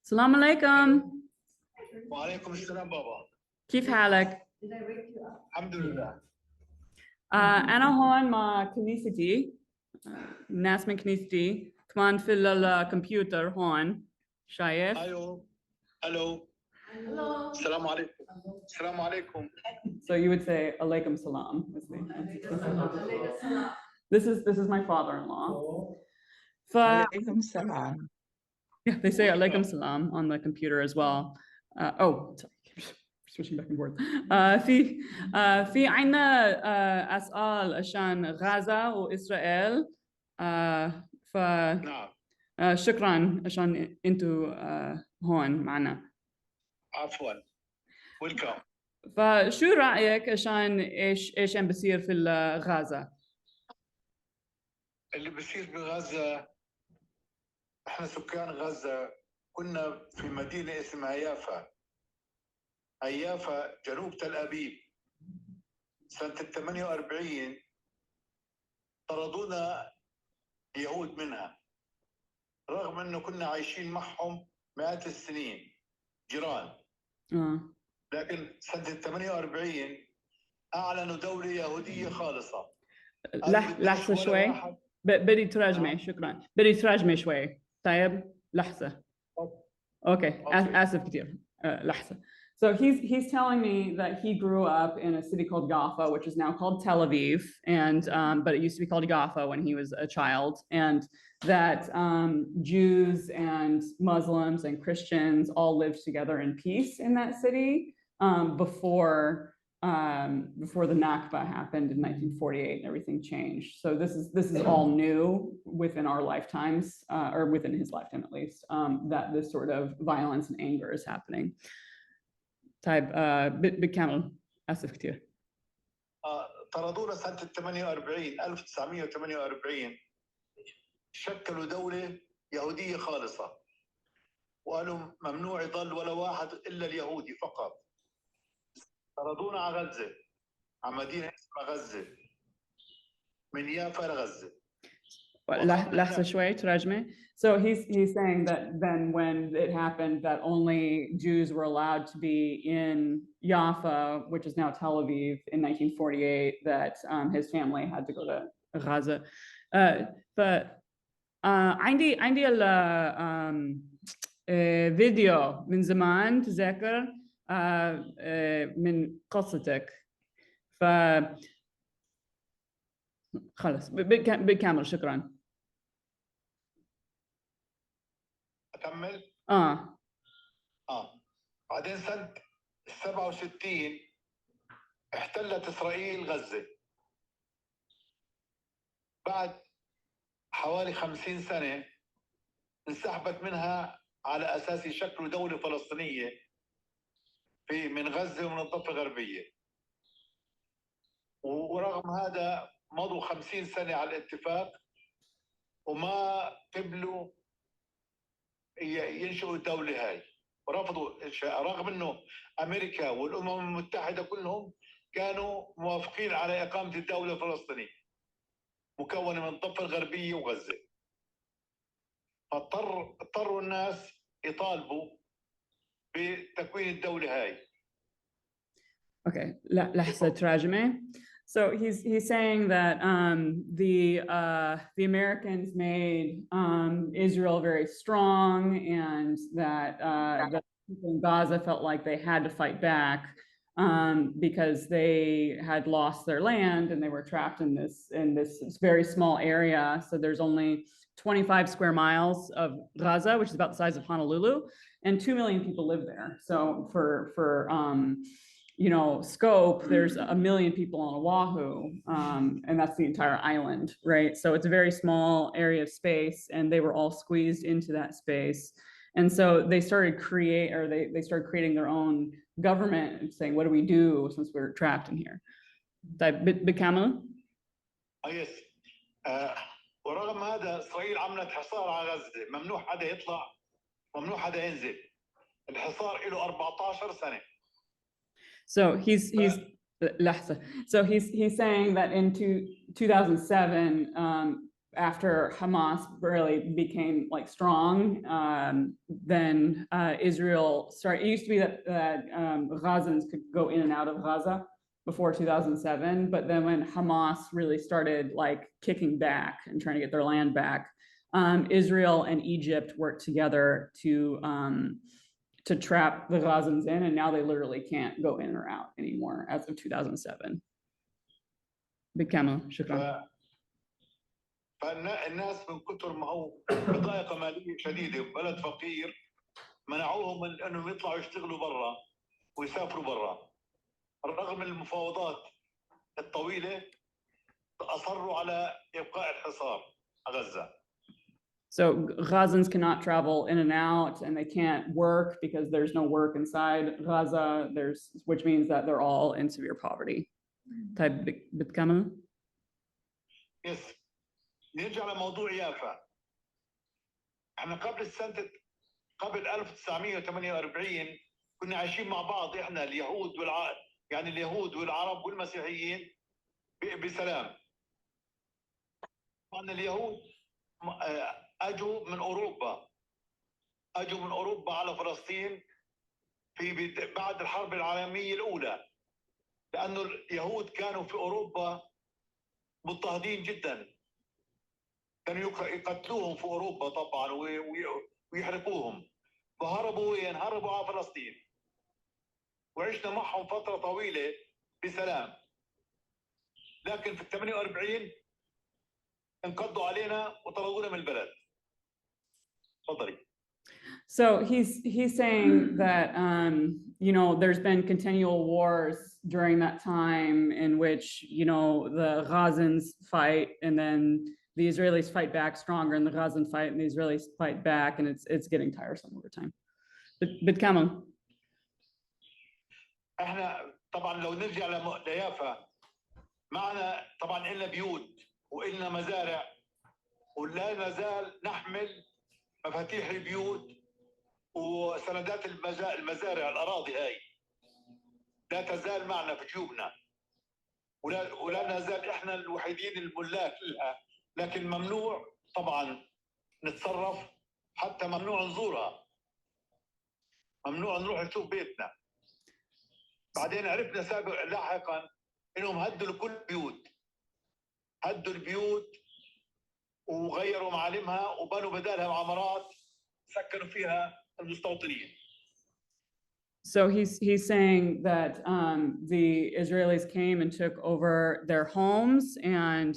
السلام عليكم. وعليكم السلام بابا. كيف حالك؟ الحمد لله. أنا هون مع كنيستي، ناس من كنيستي كمان في الكمبيوتر هون، شايف؟ الو السلام عليكم. السلام عليكم. So you would say alaikum salam. This is my father-in-law. Alaikum salam. Yeah, they say alaikum salam on the computer as well. Sorry, switching back and forth. في عنا أسئلة عشان غزة وإسرائيل. ف نعم. شكرا عشان انتوا هون معنا. عفوا. ويلكم. فشو رأيك عشان ايش عم بصير في غزة؟ اللي بصير بغزة، احنا سكان غزة كنا في مدينة اسمها يافا جنوب تل أبيب. سنة 48 طردونا اليهود منها، رغم انه كنا عايشين معهم مئات السنين جيران. لكن سنة 48 أعلنوا دولة يهودية خالصة. لحظة شوي، بدي ترجمة. شكرا، بدي ترجمة شوي. طيب لحظة. Okay. آسف كتير. لحظة. So he's telling me that he grew up in a city called Gaza, which is now called Tel Aviv, and but it used to be called Gaza when he was a child, and that Jews and Muslims and Christians all lived together in peace in that city before the Nakba happened in 1948 and everything changed. So this is all new within our lifetimes, or within his lifetime at least, that this sort of violence and anger is happening. طيب بالكامل آسف كتير. طردونا سنة 1948 شكلوا دولة يهودية خالصة، وقالوا ممنوع يضل ولا واحد إلا اليهودي فقط. طردونا على غزة، على مدينة اسمها غزة، من يافا لغزة. لحظة شوي ترجمة. So he's saying that then when it happened that only Jews were allowed to be in Jaffa, which is now Tel Aviv, in 1948, that his family had to go to Gaza. But عندي فيديو من زمان تذكر من قصتك. ف خلص بالكامل شكرا. أكمل؟ بعدين سنة 67 احتلت إسرائيل غزة. بعد حوالي 50 سنة انسحبت منها على أساس يشكلوا دولة فلسطينية من غزة ومن الضفة الغربية. ورغم هذا مضوا 50 سنة على الاتفاق وما قبلوا ينشئوا الدولة هاي، ورفضوا رغم انه امريكا والامم المتحدة كلهم كانوا موافقين على اقامة الدولة الفلسطينية مكونة من الضفة الغربية وغزة. اضطروا الناس يطالبوا بتكوين الدولة هاي. Okay, لحظة ترجمة. So he's saying that the Americans made Israel very strong, and that the people in Gaza felt like they had to fight back because they had lost their land and they were trapped in this very small area. So there's only 25 square miles of Gaza, which is about the size of Honolulu, and 2 million people live there. So for scope, there's 1 million people on Oahu, and that's the entire island, right? So it's a very small area of space, and they were all squeezed into that space. And so they started creating their own government and saying, what do we do since we're trapped in here? بكامل؟ Yes. ورغم هذا إسرائيل عملت حصار على غزة، ممنوع حدا يطلع، ممنوع حدا ينزل. الحصار له 14 سنة. So he's saying that in 2007, after Hamas really became like strong, then Israel started. It used to be that Gazans could go in and out of Gaza before 2007, but then when Hamas really started like kicking back and trying to get their land back, Israel and Egypt worked together to trap the Gazans in, and now they literally can't go in or out anymore as of 2007. بالكامل شكرا. فالناس من كثر ما هو بضائقة مالية شديدة وبلد فقير منعوهم من انهم يطلعوا يشتغلوا برا ويسافروا برا رغم المفاوضات الطويلة أصروا على إبقاء الحصار على غزة. So Gazans cannot travel in and out, and they can't work because there's no work inside Gaza. Which means that they're all in severe poverty. طيب بتكمل؟ يس. نرجع لموضوع يافا. احنا قبل 1948 كنا عايشين مع بعض احنا اليهود يعني اليهود والعرب والمسيحيين بسلام. طبعا اليهود اجوا من اوروبا على فلسطين بعد الحرب العالميه الاولى، لانه اليهود كانوا في اوروبا مضطهدين جدا، كانوا يقتلوهم في اوروبا طبعا ويحرقوهم، فهربوا وين؟ هربوا على فلسطين، وعشنا معهم فتره طويله بسلام. لكن في 48 انقضوا علينا وطردونا من البلد. تفضلي. So he's saying that there's been continual wars during that time in which the Gazans fight, and then the Israelis fight back stronger, and the Gazans fight and the Israelis fight back, and it's getting tiresome over time. بتكمل. احنا طبعا لو نرجع ليافا معنا طبعا إلنا بيوت وإلنا مزارع، ولا نزال نحمل مفاتيح البيوت وسندات المزارع الأراضي هاي لا تزال معنا في جيوبنا، ولا نزال إحنا الوحيدين الملاك لها، لكن ممنوع طبعا نتصرف، حتى ممنوع نزورها، ممنوع نروح نشوف بيتنا. بعدين عرفنا لاحقا إنهم هدوا لكل بيوت، هدوا البيوت وغيروا معالمها وبنوا بدالها عمارات سكنوا فيها المستوطنين. So he's saying that the Israelis came and took over their homes and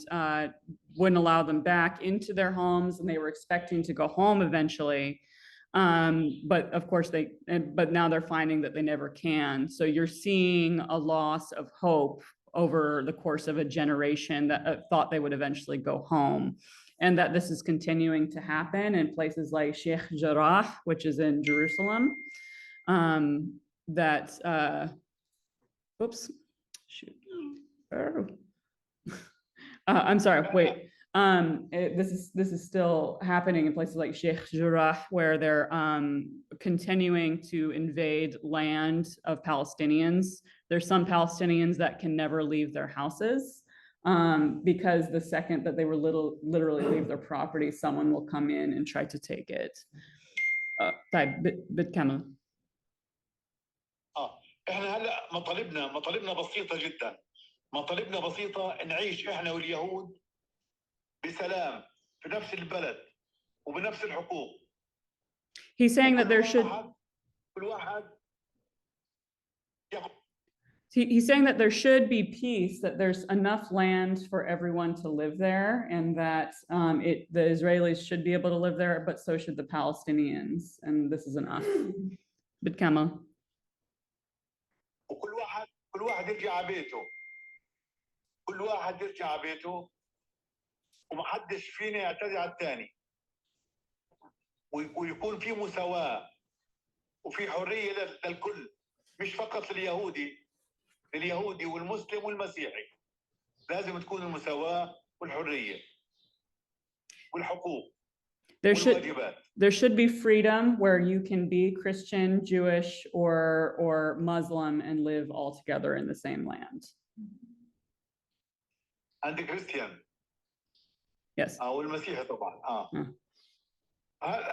wouldn't allow them back into their homes, and they were expecting to go home eventually. But of course but now they're finding that they never can. So you're seeing a loss of hope over the course of a generation that thought they would eventually go home. And that this is continuing to happen in places like Sheikh Jarrah, which is in Jerusalem. I'm sorry, wait. This is still happening in places like Sheikh Jarrah, where they're continuing to invade land of Palestinians. There's some Palestinians that can never leave their houses because the second that they were literally leave their property, someone will come in and try to take it. بتكمل. احنا هلا مطالبنا بسيطه جدا، مطالبنا بسيطه نعيش احنا واليهود بسلام في نفس البلد وبنفس الحقوق. He's saying that there should. He's saying that there should be peace, that there's enough land for everyone to live there, and that the Israelis should be able to live there, but so should the Palestinians, and this is enough. بتكمل. كل واحد يرجع على بيته، كل واحد يرجع على بيته ومحدش فينا يعتدي على الثاني، ويكون في مساواة وفي حرية للكل، مش فقط لليهودي والمسلم والمسيحي، لازم تكون المساواة والحرية والحقوق. There should be freedom where you can be Christian, Jewish, or Muslim and live all together in the same land. And the Christian. Yes. والمسيحي طبعا.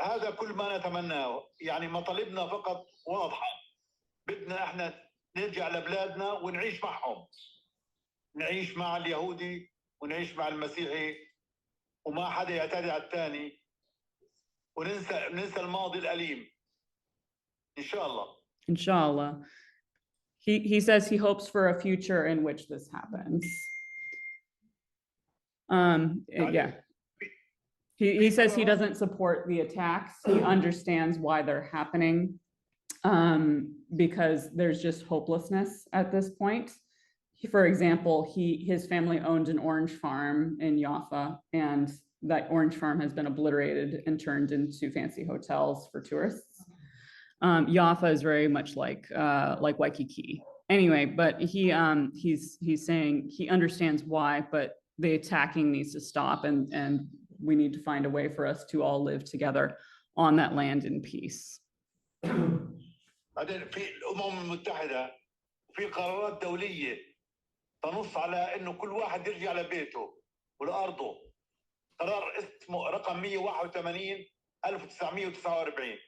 هذا كل ما نتمناه، يعني مطالبنا فقط واضحة. بدنا احنا نرجع لبلادنا ونعيش معهم، نعيش مع اليهودي ونعيش مع المسيحي، وما حدا يعتدي على الثاني، وننسى الماضي الأليم إن شاء الله. Inshallah. He says he hopes for a future in which this happens. Yeah. He says he doesn't support the attacks. He understands why they're happening, because there's just hopelessness at this point. For example, his family owned an orange farm in Jaffa, and that orange farm has been obliterated and turned into fancy hotels for tourists. Jaffa is very much like Waikiki. Anyway, but he's saying he understands why, but the attacking needs to stop, and we need to find a way for us to all live together on that land in peace. بعدين في الأمم المتحدة في قرارات دولية تنص على إنه كل واحد يرجع لبيته ولأرضه. قرار اسمه رقم 181 1949.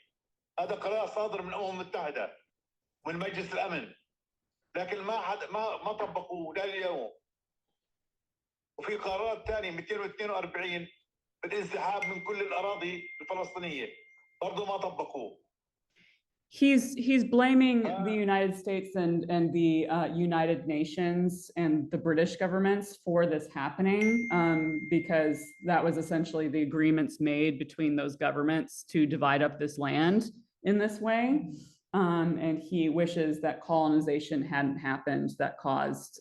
هذا قرار صادر من الأمم المتحدة ومن مجلس الأمن، لكن ما طبقوه لا اليوم. وفي قرارات ثانية 242 بالانسحاب من كل الأراضي الفلسطينية برضو ما طبقوه. He's blaming the United States and the United Nations and the British governments for this happening, because that was essentially the agreements made between those governments to divide up this land in this way. And he wishes that colonization hadn't happened that caused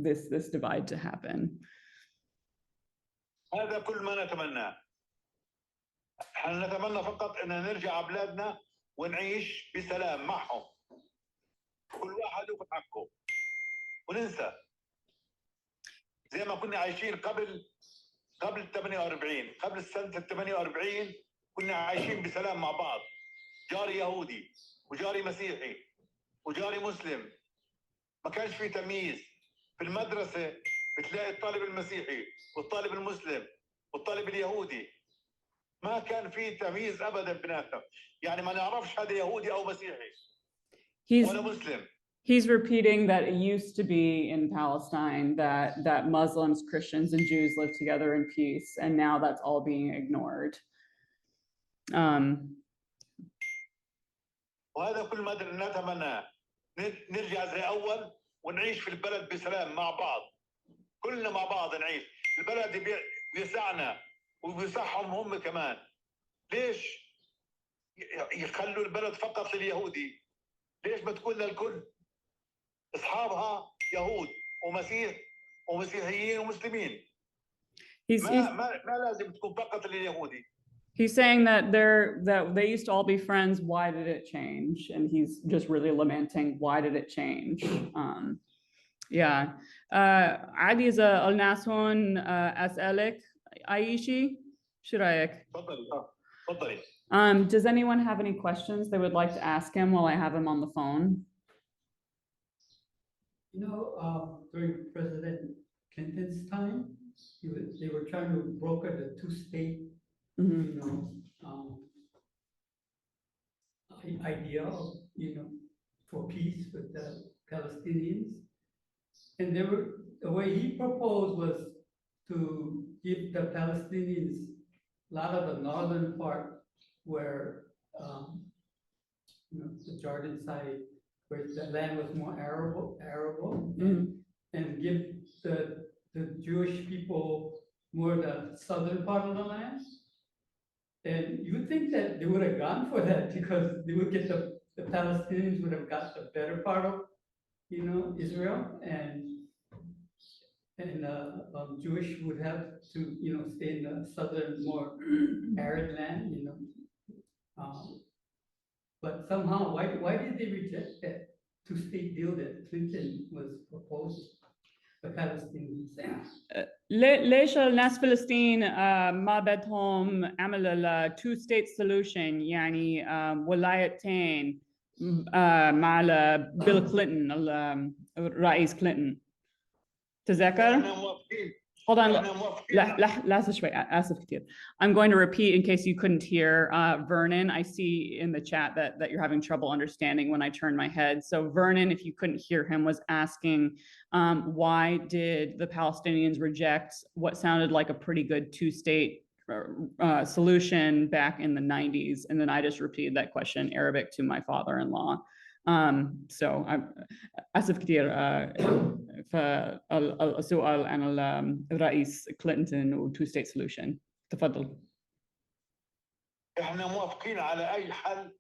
this divide to happen. هذا كل ما نتمناه. احنا نتمنى فقط ان نرجع بلادنا ونعيش بسلام معهم، كل واحد ياخذ حقه، وننسى زي ما كنا عايشين قبل 48. قبل سنة 48 كنا عايشين بسلام مع بعض، جاري يهودي وجاري مسيحي وجاري مسلم، ما كانش في تمييز. في المدرسة بتلاقي الطالب المسيحي والطالب المسلم والطالب اليهودي، ما كان في تمييز ابدا بيناتهم، يعني ما نعرفش هذا يهودي او مسيحي ولا مسلم. He's repeating that it used to be in Palestine that Muslims, Christians, and Jews lived together in peace, and now that's all being ignored. وهذا كل ما نتمناه، نرجع زي اول ونعيش في البلد بسلام مع بعض، كلنا مع بعض نعيش. البلد بيسعنا وبيسعهم هم كمان. ليش يخلوا البلد فقط لليهودي؟ ليش ما تكون للكل؟ اصحابها يهود ومسيح ومسيحيين ومسلمين. ما لازم تكون فقط لليهودي. He's saying that they used to all be friends. Why did it change? And he's just really lamenting, why did it change? Yeah. عادي إذا الناس هون أسألك أي شيء، شو رأيك؟ تفضلي. Does anyone have any questions they would like to ask him while I have him on the phone? You know, during President Clinton's time, they were trying to broker the two-state, you know, idea of, you know, for peace with the Palestinians. And the way he proposed was to give the Palestinians a lot of the northern part where, you know, the Jordan side, where the land was more arable, and give the Jewish people more the southern part of the land. And you would think that they would have gone for that, because they would get the Palestinians would have got the better part of, you know, Israel, and Jewish would have to, you know, stay in the southern, more arid land, you know. But somehow, why did they reject that two-state deal that Clinton was proposing? The Palestinians. ليش الناس فلسطين ما بدهم عمل two state solution، يعني ولايتين مع بيل كلينتون الرئيس كلينتون؟ تذكر؟ Hold on. إحنا موافقين. لحظة شوي. آسف كتير. I'm going to repeat in case you couldn't hear Vernon. I see in the chat that you're having trouble understanding when I turn my head. So Vernon, if you couldn't hear him, was asking why did the Palestinians reject what sounded like a pretty good two-state solution back in the 90s? And then I just repeated that question in Arabic to my father-in-law. So I'm آسف كتير فالسؤال عن الرئيس كلينتون و two state solution. تفضل. احنا موافقين على اي حل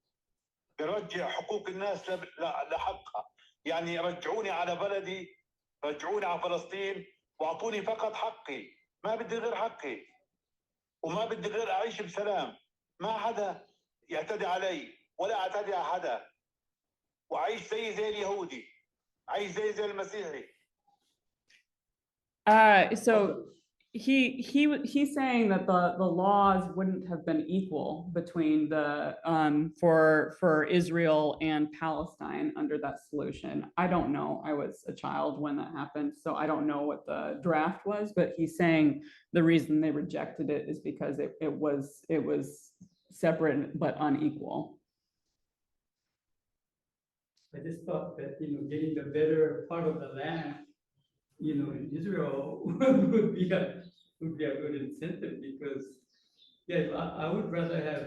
يرجع حقوق الناس لحقها، يعني رجعوني على بلدي، رجعوني على فلسطين واعطوني فقط حقي، ما بدي غير حقي وما بدي غير اعيش بسلام، ما حدا يعتدي علي ولا اعتدي على حدا، وعيش زي اليهودي، عيش زي المسيحي. So he's saying that the laws wouldn't have been equal between the for Israel and Palestine under that solution. I don't know. I was a child when that happened, so I don't know what the draft was, but he's saying the reason they rejected it is because it was separate but unequal. I just thought that, getting the better part of the land, in Israel would be a good incentive because, I would rather have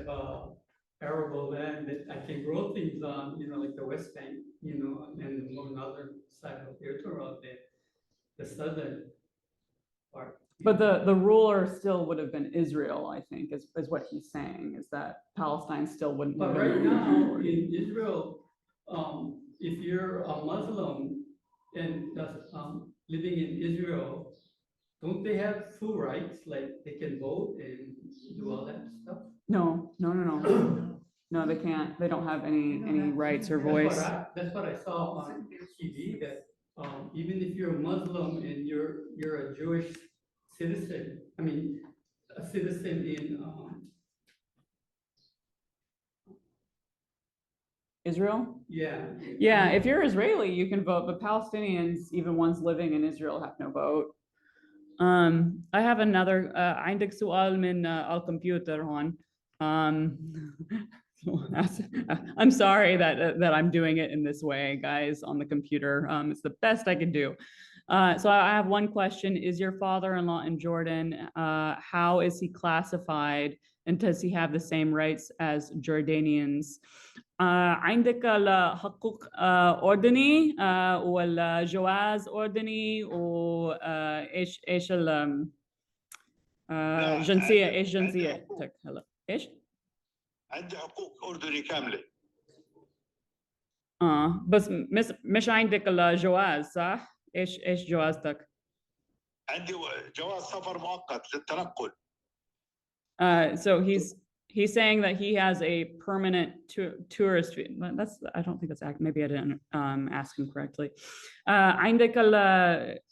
arable land that I can grow things on, like the West Bank, and the more northern side of Israel than the southern part. But the ruler still would have been Israel, I think, is what he's saying, is that Palestine still wouldn't have But been right the now majority. in Israel, if you're a Muslim and living in Israel, don't they have full rights? Like they can vote and do all that stuff? No. No, they can't. They don't have any rights or voice. That's what I saw on TV, that even if you're a Muslim and you're a Jewish citizen, I mean, a citizen in Israel? Yeah, If you're Israeli, you can vote, but Palestinians, even ones living in Israel, have no vote. I have another عندك سؤال من الكمبيوتر هون. I'm sorry that I'm doing it in this way, guys, on the computer. It's the best I can do. So I have one question. Is your father-in-law in Jordan? How is he classified? And does he have the same rights as Jordanians? عندك الحقوق أردني ولا جواز أردني وإيش جنسية إيش جنسيتك هلا إيش؟ عندي حقوق أردني كاملة. بس مش عندك الجواز صح؟ إيش جوازتك؟ عندي جواز سفر مؤقت للتنقل. So he's saying that he has a permanent tourist. I don't think that's maybe I didn't ask him correctly. عندك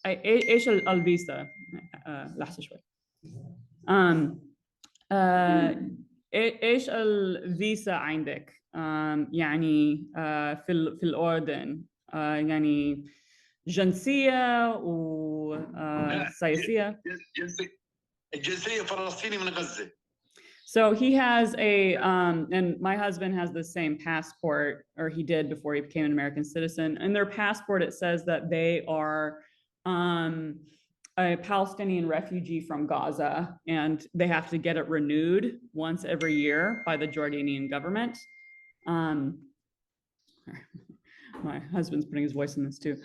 ايش الفيزا؟ لحظة شوي. ايش الفيزا عندك؟ يعني في الأردن يعني جنسية وسياسية. الجنسية فلسطيني من غزة. So he has and my husband has the same passport, or he did before he became an American citizen. In their passport, it says that they are a Palestinian refugee from Gaza, and they have to get it renewed once every year by the Jordanian government. My husband's putting his voice in this too.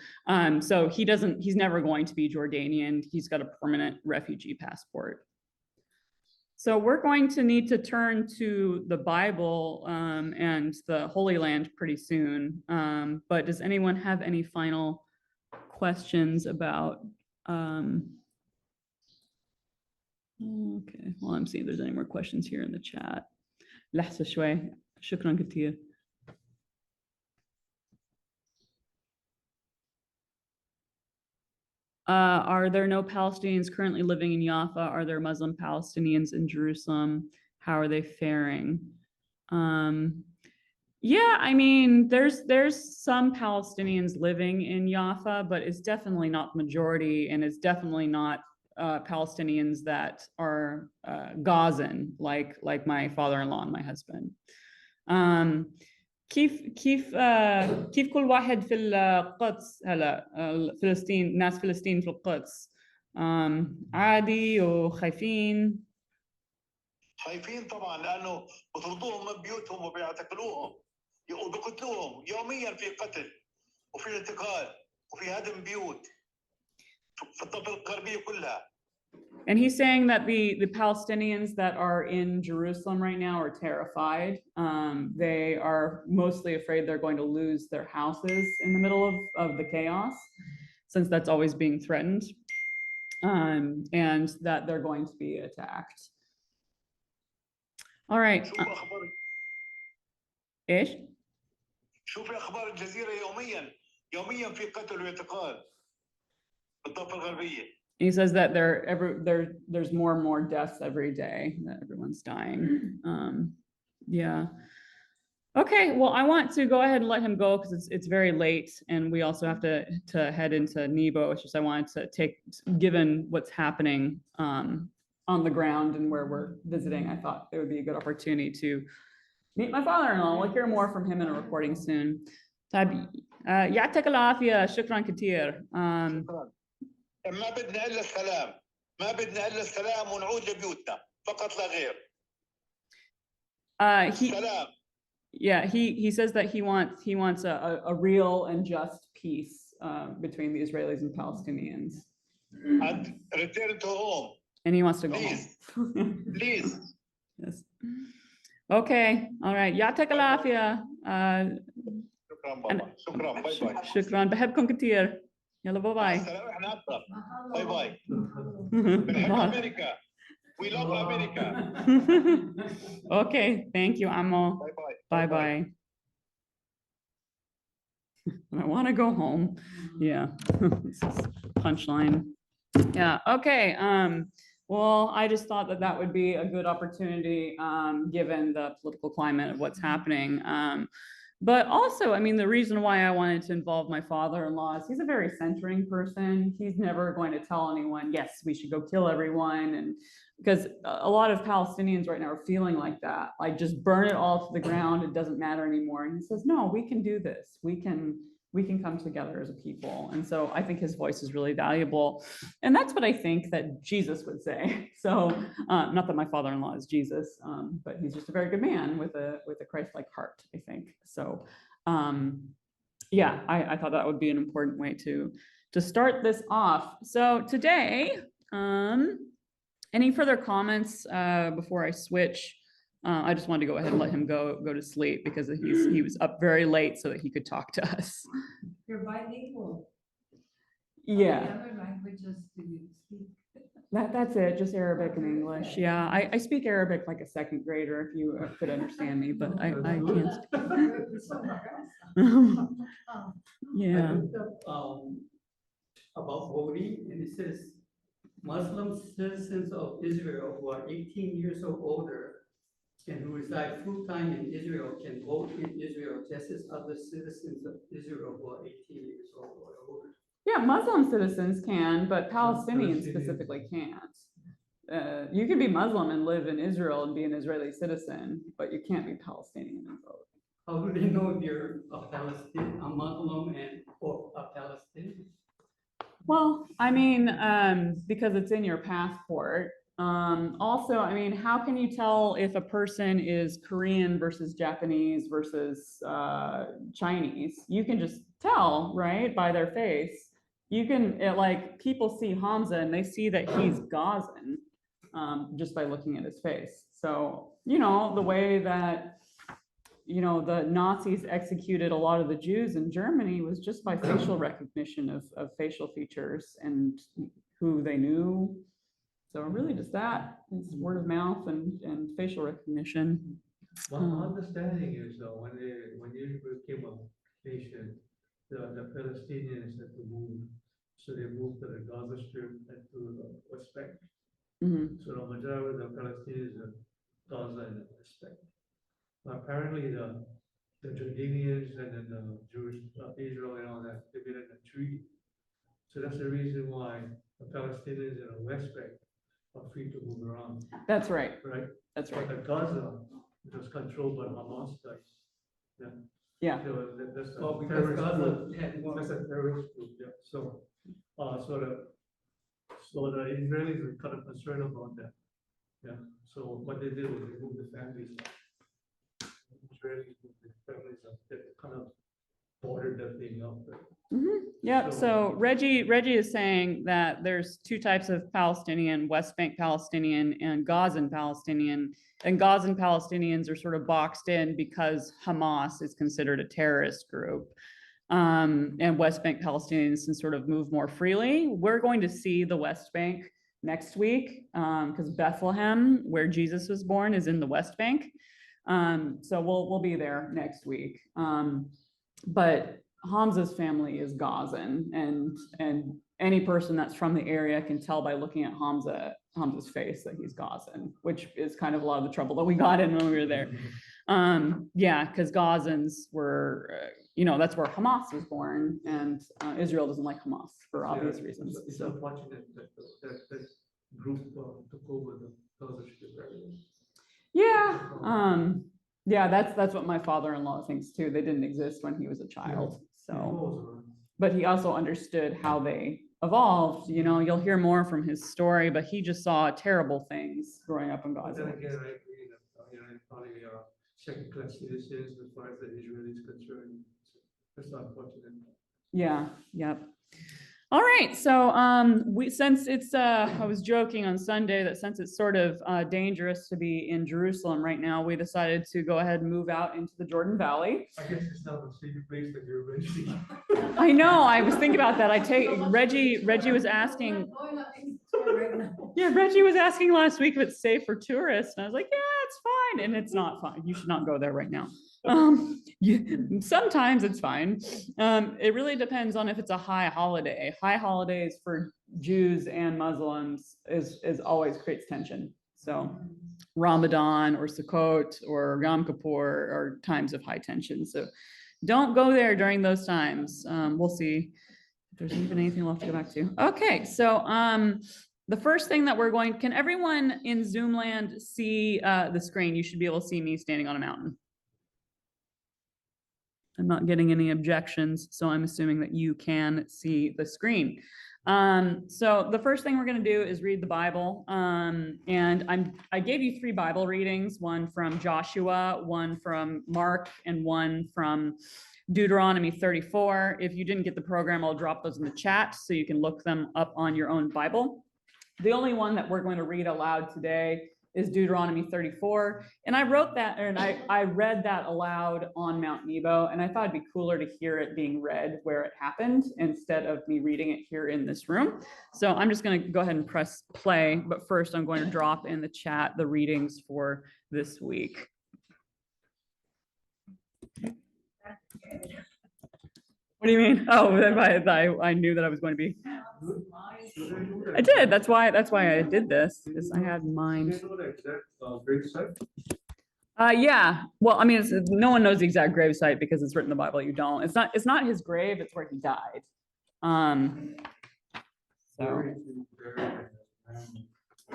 So he's never going to be Jordanian. He's got a permanent refugee passport. So we're going to need to turn to the Bible and the Holy Land pretty soon. But does anyone have any final questions about? Okay, well, I'm seeing if there's any more questions here in the chat. لحظة شوي. شكرا كتير. Are there no Palestinians currently living in Jaffa? Are there Muslim Palestinians in Jerusalem? How are they faring? Yeah, I mean, there's some Palestinians living in Jaffa, but it's definitely not the majority, and it's definitely not Palestinians that are Gazan, like my father-in-law and my husband. كيف كل واحد في القدس هلا فلسطين ناس فلسطين في القدس عادي وخايفين طبعا لانه بطردوهم من بيوتهم وبيعتقلوهم وبقتلوهم يوميا، في قتل وفي اعتقال وفي هدم بيوت في الضفة الغربية كلها. And he's saying that the Palestinians that are in Jerusalem right now are terrified. They are mostly afraid they're going to lose their houses in the middle of the chaos, since that's always being threatened, and that they're going to be attacked. All right. إيش؟ شوفي أخبار الجزيرة يوميا في قتل واعتقال في الضفة الغربية. He says that there's more and more deaths every day, that everyone's dying. Yeah. Okay, well, I want to go ahead and let him go because it's very late, and we also have to head into Nebo. It's just I wanted to take, given what's happening on the ground and where we're visiting, I thought it would be a good opportunity to meet my father-in-law. We'll hear more from him in a recording soon. طيب يعطيك العافية، شكرا كثير. ما بدنا إلا السلام، ما بدنا إلا السلام ونعود لبيوتنا فقط لا غير. السلام. Yeah, he says that he wants a real and just peace between the Israelis and Palestinians. And return to home. And he wants to go home. Please. Yes. Okay. All right. يعطيك العافية. شكرا بابا. شكرا. باي باي. شكرا. بحبكم كثير. يلا باي باي. السلام. احنا أكثر. باي باي. بنحب أمريكا. We love America. Okay. Thank you, Amo. Bye bye. Bye bye. I want to go home. Yeah. This is punchline. Yeah. Okay. Well, I just thought that would be a good opportunity, given the political climate of what's happening. But also, I mean, the reason why I wanted to involve my father-in-law is he's a very centering person. He's never going to tell anyone, yes, we should go kill everyone. And because a lot of Palestinians right now are feeling like that, like just burn it all to the ground. It doesn't matter anymore. And he says, no, we can do this. We can come together as a people. And so I think his voice is really valuable. And that's what I think that Jesus would say. So not that my father-in-law is Jesus, but he's just a very good man with a Christ-like heart, I think. So yeah, I thought that would be an important way to start this off. So today, any further comments before I switch? I just wanted to go ahead and let him go to sleep because he was up very late so that he could talk to us. You're bilingual. Yeah. The other languages do you speak? That's it, just Arabic and English. Yeah, I speak Arabic like a second grader if you could understand me, but I can't. Yeah. About voting, and it says Muslim citizens of Israel who are 18 years or older and who reside full-time in Israel can vote in Israel just as other citizens of Israel who are 18 years old or older. Yeah, Muslim citizens can, but Palestinians specifically can't. You can be Muslim and live in Israel and be an Israeli citizen, but you can't be Palestinian and vote. How do they know if you're a Muslim or a Palestinian? Well, I mean, because it's in your passport. Also, I mean, how can you tell if a person is Korean versus Japanese versus Chinese? You can just tell, right, by their face. You can, like, people see Hamza and they see that he's Gazan just by looking at his face. So, you know, the way that, you know, the Nazis executed a lot of the Jews in Germany was just by facial recognition of facial features and who they knew. So really just that, it's word of mouth and facial recognition. My understanding is though, when Israel became a nation, the Palestinians had to move. So they moved to the Gaza Strip and to the West Bank. So the majority of the Palestinians are Gaza and the West Bank. Apparently the Jordanians and then the Jewish Israel and all that, they've been in a treaty. So that's the reason why the Palestinians in the West Bank are free to move around, That's right. right? That's right. But the Gaza, it was controlled by Hamas guys. Yeah. Yeah. So that's a Oh, because terrorist Gaza group. had more. That's a terrorist group, yeah. So the Israelis are kind of concerned about that. Yeah. So what they did was they moved the families. Israelis moved the families up. They kind of bordered that thing up. Yep. So- So Reggie is saying that there's two types of Palestinian: West Bank Palestinian and Gazan Palestinian. And Gazan Palestinians are sort of boxed in because Hamas is considered a terrorist group. And West Bank Palestinians can sort of move more freely. We're going to see the West Bank next week because Bethlehem, where Jesus was born, is in the West Bank. So we'll be there next week. But Hamza's family is Gazan, and any person that's from the area can tell by looking at Hamza's face that he's Gazan, which is kind of a lot of the trouble that we got in when we were there. Yeah, because Gazans were, that's where Hamas was born, and Israel doesn't like Hamas for obvious reasons. It's So unfortunate that group took over the Gaza Strip area. yeah, yeah, that's what my father-in-law thinks too. They didn't exist when he was a child. So, but he also understood how they evolved. You'll hear more from his story, but he just saw terrible things growing up in But Gaza. then again, I agree that, probably second-class citizens as far as the Israelis concerned. That's unfortunate. Yeah, yep. All right, so since it's I was joking on Sunday that since it's sort of dangerous to be in Jerusalem right now, we decided to go ahead and move out into the Jordan Valley. I guess it's not a safe place that you're mentioning. I know, I was thinking about that. Reggie was asking. Yeah, Reggie was asking last week if it's safe for tourists, and I was like, yeah, it's fine, and it's not fine. You should not go there right now. Sometimes it's fine. It really depends on if it's a high holiday. High holidays for Jews and Muslims is always creates tension. So Ramadan or Sukkot or Yom Kippur are times of high tension. So don't go there during those times. We'll see if there's even anything left to go back to. Okay, so the first thing that can everyone in Zoom land see the screen? You should be able to see me standing on a mountain. I'm not getting any objections, so I'm assuming that you can see the screen. So the first thing we're going to do is read the Bible. And I gave you 3 Bible readings, one from Joshua, one from Mark, and one from Deuteronomy 34. If you didn't get the program, I'll drop those in the chat so you can look them up on your own Bible. The only one that we're going to read aloud today is Deuteronomy 34. And I wrote that, and I read that aloud on Mount Nebo, and I thought it'd be cooler to hear it being read where it happened instead of me reading it here in this room. So I'm just going to go ahead and press play, but first I'm going to drop in the chat the readings for this week. What do you mean? Oh, I knew that I was going to be. I did. That's why I did this, because I had in mind. Yeah. Well, I mean, no one knows the exact grave site because it's written in the Bible. You don't. It's not his grave. It's where he died. So.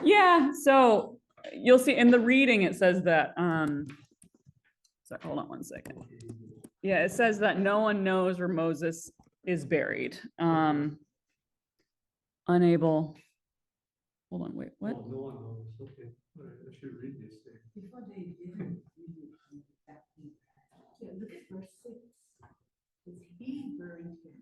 Yeah. So you'll see in the reading it says that. Sorry, hold on one second. Yeah, it says that no one knows where Moses is buried. Unable. Hold on, wait, what? Oh, no one knows. Okay, all right, I should read this thing. Before they didn't look at verse 6. Is he buried here?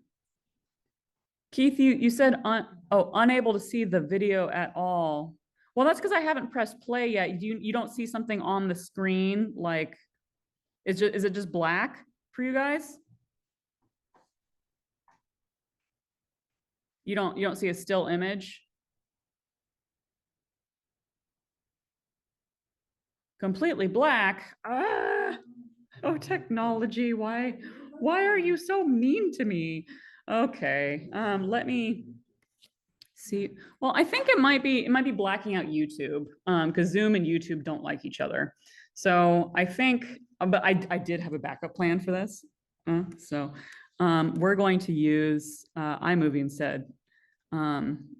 Keith, you said unable to see the video at all. Well, that's because I haven't pressed play yet. You don't see something on the screen, like is it just black for you guys? You don't see a still image? Completely black. Oh, technology, why are you so mean to me? Okay, let me see. Well, I think it might be blacking out YouTube, because Zoom and YouTube don't like each other. So I think, but I did have a backup plan for this. So we're going to use iMovie instead.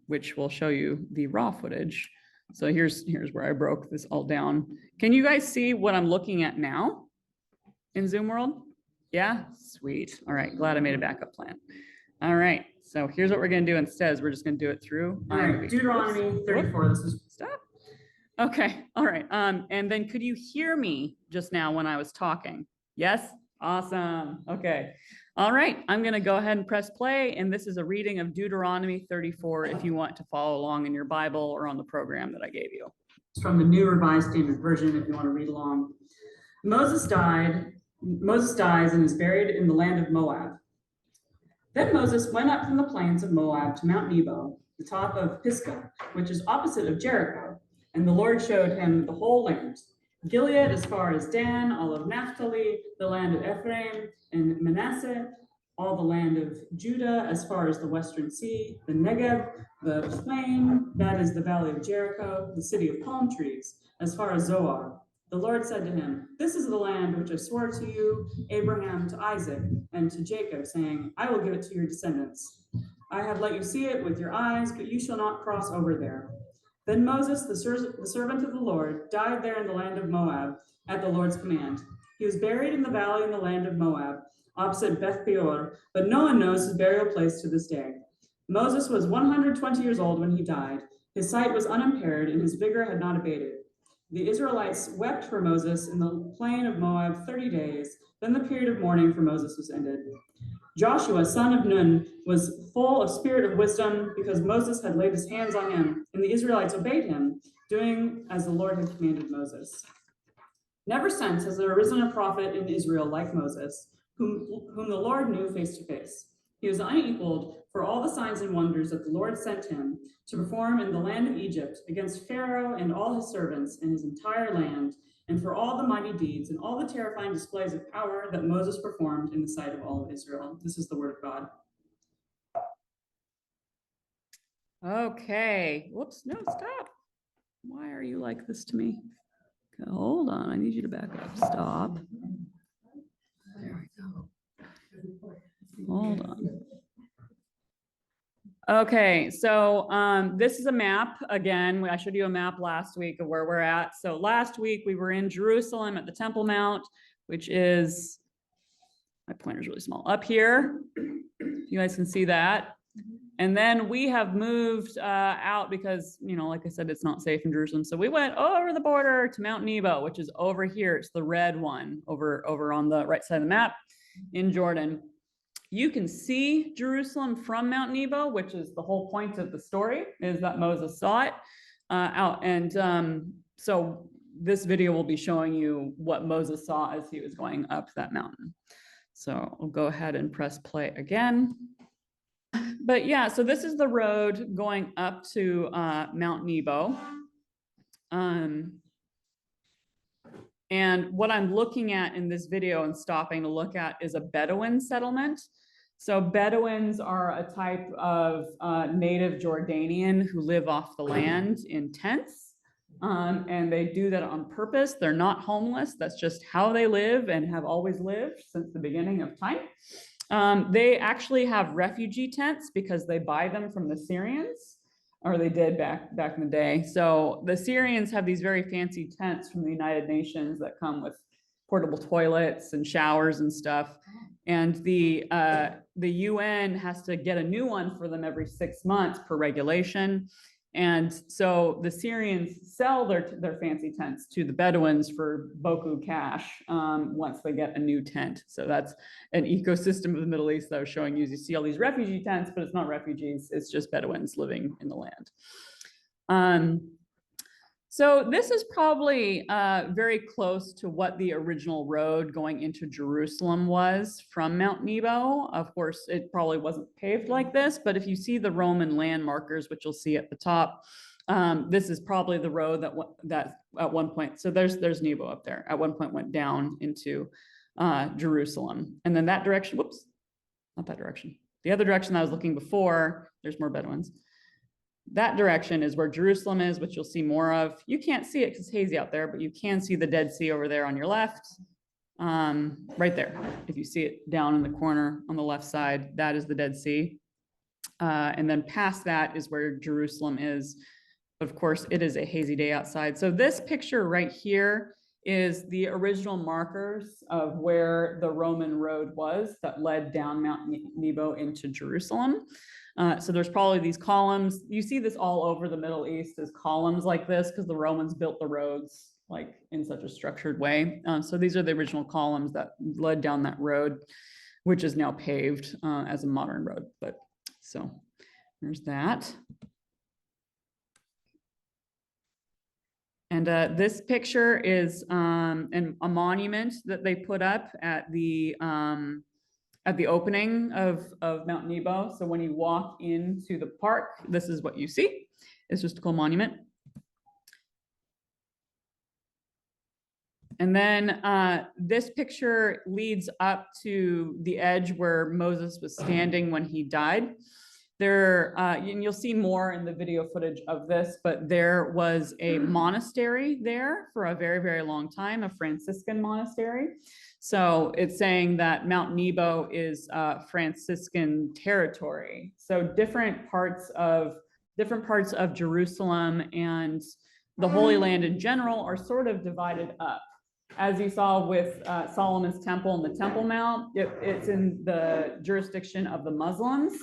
which will show you the raw footage. So here's where I broke this all down. Can you guys see what I'm looking at now in Zoom world? Yeah, sweet. All right, glad I made a backup plan. All right, so here's what we're gonna do instead is we're just gonna do it through. All right, Deuteronomy 34, this is, stop. Okay, all right, and then could you hear me just now when I was talking? Yes, awesome, okay. All right, I'm gonna go ahead and press play, and this is a reading of Deuteronomy 34 if you want to follow along in your Bible or on the program that I gave you. It's from the New Revised Standard Version if you want to read along. Moses dies and is buried in the land of Moab. Then Moses went up from the plains of Moab to Mount Nebo, the top of Pisgah, which is opposite of Jericho, and the Lord showed him the whole land, Gilead as far as Dan, all of Naphtali, the land of Ephraim and Manasseh, all the land of Judah as far as the western sea, the Negev, the plain, that is the valley of Jericho, the city of palm trees, as far as Zoar. The Lord said to him, "This is the land which I swore to you, Abraham, to Isaac, and to Jacob, saying, I will give it to your descendants. I have let you see it with your eyes, but you shall not cross over there." Then Moses, the servant of the Lord, died there in the land of Moab at the Lord's command. He was buried in the valley in the land of Moab, opposite Beth Peor, but no one knows his burial place to this day. Moses was 120 years old when he died. His sight was unimpaired, and his vigor had not abated. The Israelites wept for Moses in the plain of Moab 30 days. Then the period of mourning for Moses was ended. Joshua, son of Nun, was full of spirit of wisdom because Moses had laid his hands on him, and the Israelites obeyed him, doing as the Lord had commanded Moses. Never since has there arisen a prophet in Israel like Moses, whom the Lord knew face to face. He was unequaled for all the signs and wonders that the Lord sent him to perform in the land of Egypt against Pharaoh and all his servants and his entire land, and for all the mighty deeds and all the terrifying displays of power that Moses performed in the sight of all of Israel. This is the word of God. Okay. Whoops. No, stop. Why are you like this to me? Okay, hold on. I need you to back up. Stop. There we go. Hold on. Okay, so this is a map. Again, I showed you a map last week of where we're at. So last week we were in Jerusalem at the Temple Mount, which is, my pointer's really small, up here. You guys can see that. And then we have moved out because, you know, like I said, it's not safe in Jerusalem. So we went over the border to Mount Nebo, which is over here. It's the red one over on the right side of the map in Jordan. You can see Jerusalem from Mount Nebo, which is the whole point of the story, is that Moses saw it out. And so this video will be showing you what Moses saw as he was going up that mountain. So I'll go ahead and press play again. But yeah, so this is the road going up to Mount Nebo. And what I'm looking at in this video and stopping to look at is a Bedouin settlement. So Bedouins are a type of native Jordanian who live off the land in tents. And they do that on purpose. They're not homeless. That's just how they live and have always lived since the beginning of time. They actually have refugee tents because they buy them from the Syrians, or they did back in the day. So the Syrians have these very fancy tents from the United Nations that come with portable toilets and showers and stuff. And the UN has to get a new one for them every 6 months per regulation. And so the Syrians sell their fancy tents to the Bedouins for beaucoup cash once they get a new tent. So that's an ecosystem of the Middle East that I was showing you. You see all these refugee tents, but it's not refugees. It's just Bedouins living in the land. So this is probably very close to what the original road going into Jerusalem was from Mount Nebo. Of course, it probably wasn't paved like this, but if you see the Roman land markers, which you'll see at the top, this is probably the road that at one point, so there's Nebo up there, at one point went down into Jerusalem. And then that direction, whoops, not that direction. The other direction I was looking before, there's more Bedouins. That direction is where Jerusalem is, which you'll see more of. You can't see it because it's hazy out there, but you can see the Dead Sea over there on your left, right there. If you see it down in the corner on the left side, that is the Dead Sea. And then past that is where Jerusalem is. Of course, it is a hazy day outside. So this picture right here is the original markers of where the Roman road was that led down Mount Nebo into Jerusalem. So there's probably these columns. You see this all over the Middle East as columns like this because the Romans built the roads like in such a structured way. So these are the original columns that led down that road, which is now paved as a modern road. But so there's that. And this picture is a monument that they put up at the opening of Mount Nebo. So when you walk into the park, this is what you see. It's just a cool monument. And then this picture leads up to the edge where Moses was standing when he died. There, and you'll see more in the video footage of this, but there was a monastery there for a very, very long time, a Franciscan monastery. So it's saying that Mount Nebo is Franciscan territory. So different parts of Jerusalem and the Holy Land in general are sort of divided up. As you saw with Solomon's Temple and the Temple Mount, it's in the jurisdiction of the Muslims.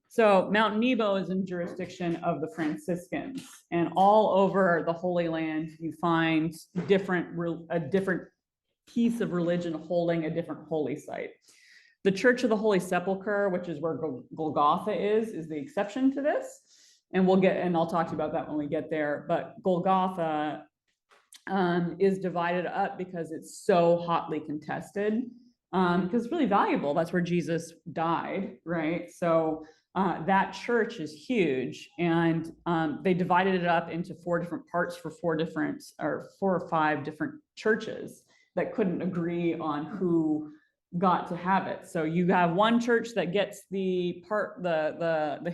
So Mount Nebo is in jurisdiction of the Franciscans, and all over the Holy Land, you find a different piece of religion holding a different holy site. The Church of the Holy Sepulchre, which is where Golgotha is the exception to this. And I'll talk to you about that when we get there. But Golgotha is divided up because it's so hotly contested. Because it's really valuable. That's where Jesus died, right? So that church is huge, and they divided it up into 4 different parts for 4 or 5 different churches that couldn't agree on who got to have it. So you have one church that gets the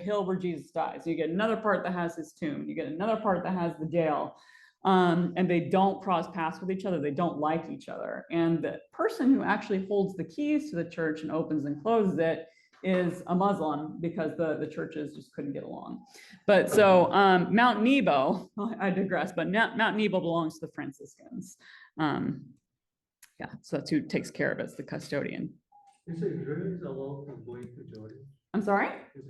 hill where Jesus dies. So you get another part that has his tomb. You get another part that has the jail. And they don't cross paths with each other. They don't like each other. And the person who actually holds the keys to the church and opens and closes it is a Muslim, because the churches just couldn't get along. But so Mount Nebo, I digress, but Mount Nebo belongs to the Franciscans. Yeah, so that's who takes care of it. It's the custodian. Is Israelis allowed to go into Jordan? I'm sorry? Is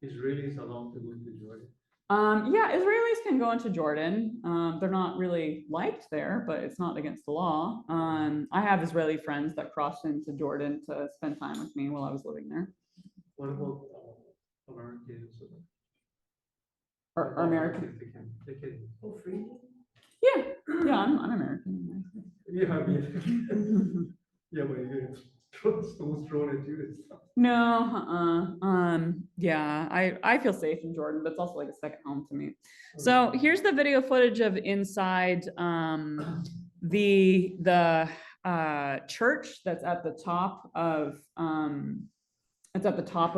Israelis allowed to go into Jordan? Yeah, Israelis can go into Jordan. They're not really liked there, but it's not against the law. I have Israeli friends that crossed into Jordan to spend time with me while I was living there. What about Americans? Or American? They can. Oh, freely? Yeah, I'm American. Yeah, yeah, but you get stones thrown at you and stuff. No, yeah, I feel safe in Jordan, but it's also like a second home to me. So here's the video footage of inside the church that's at the top of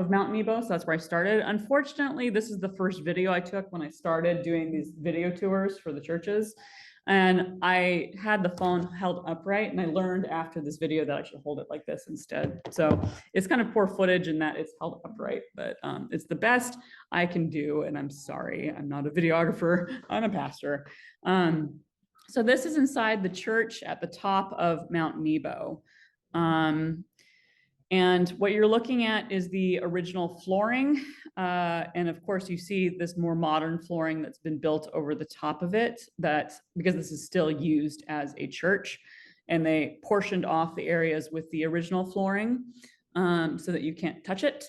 Mount Nebo. So that's where I started. Unfortunately, this is the first video I took when I started doing these video tours for the churches. And I had the phone held upright, and I learned after this video that I should hold it like this instead. So it's kind of poor footage in that it's held upright, but it's the best I can do. And I'm sorry, I'm not a videographer, I'm a pastor. So this is inside the church at the top of Mount Nebo. And what you're looking at is the original flooring. And of course, you see this more modern flooring that's been built over the top of it, because this is still used as a church. And they portioned off the areas with the original flooring so that you can't touch it.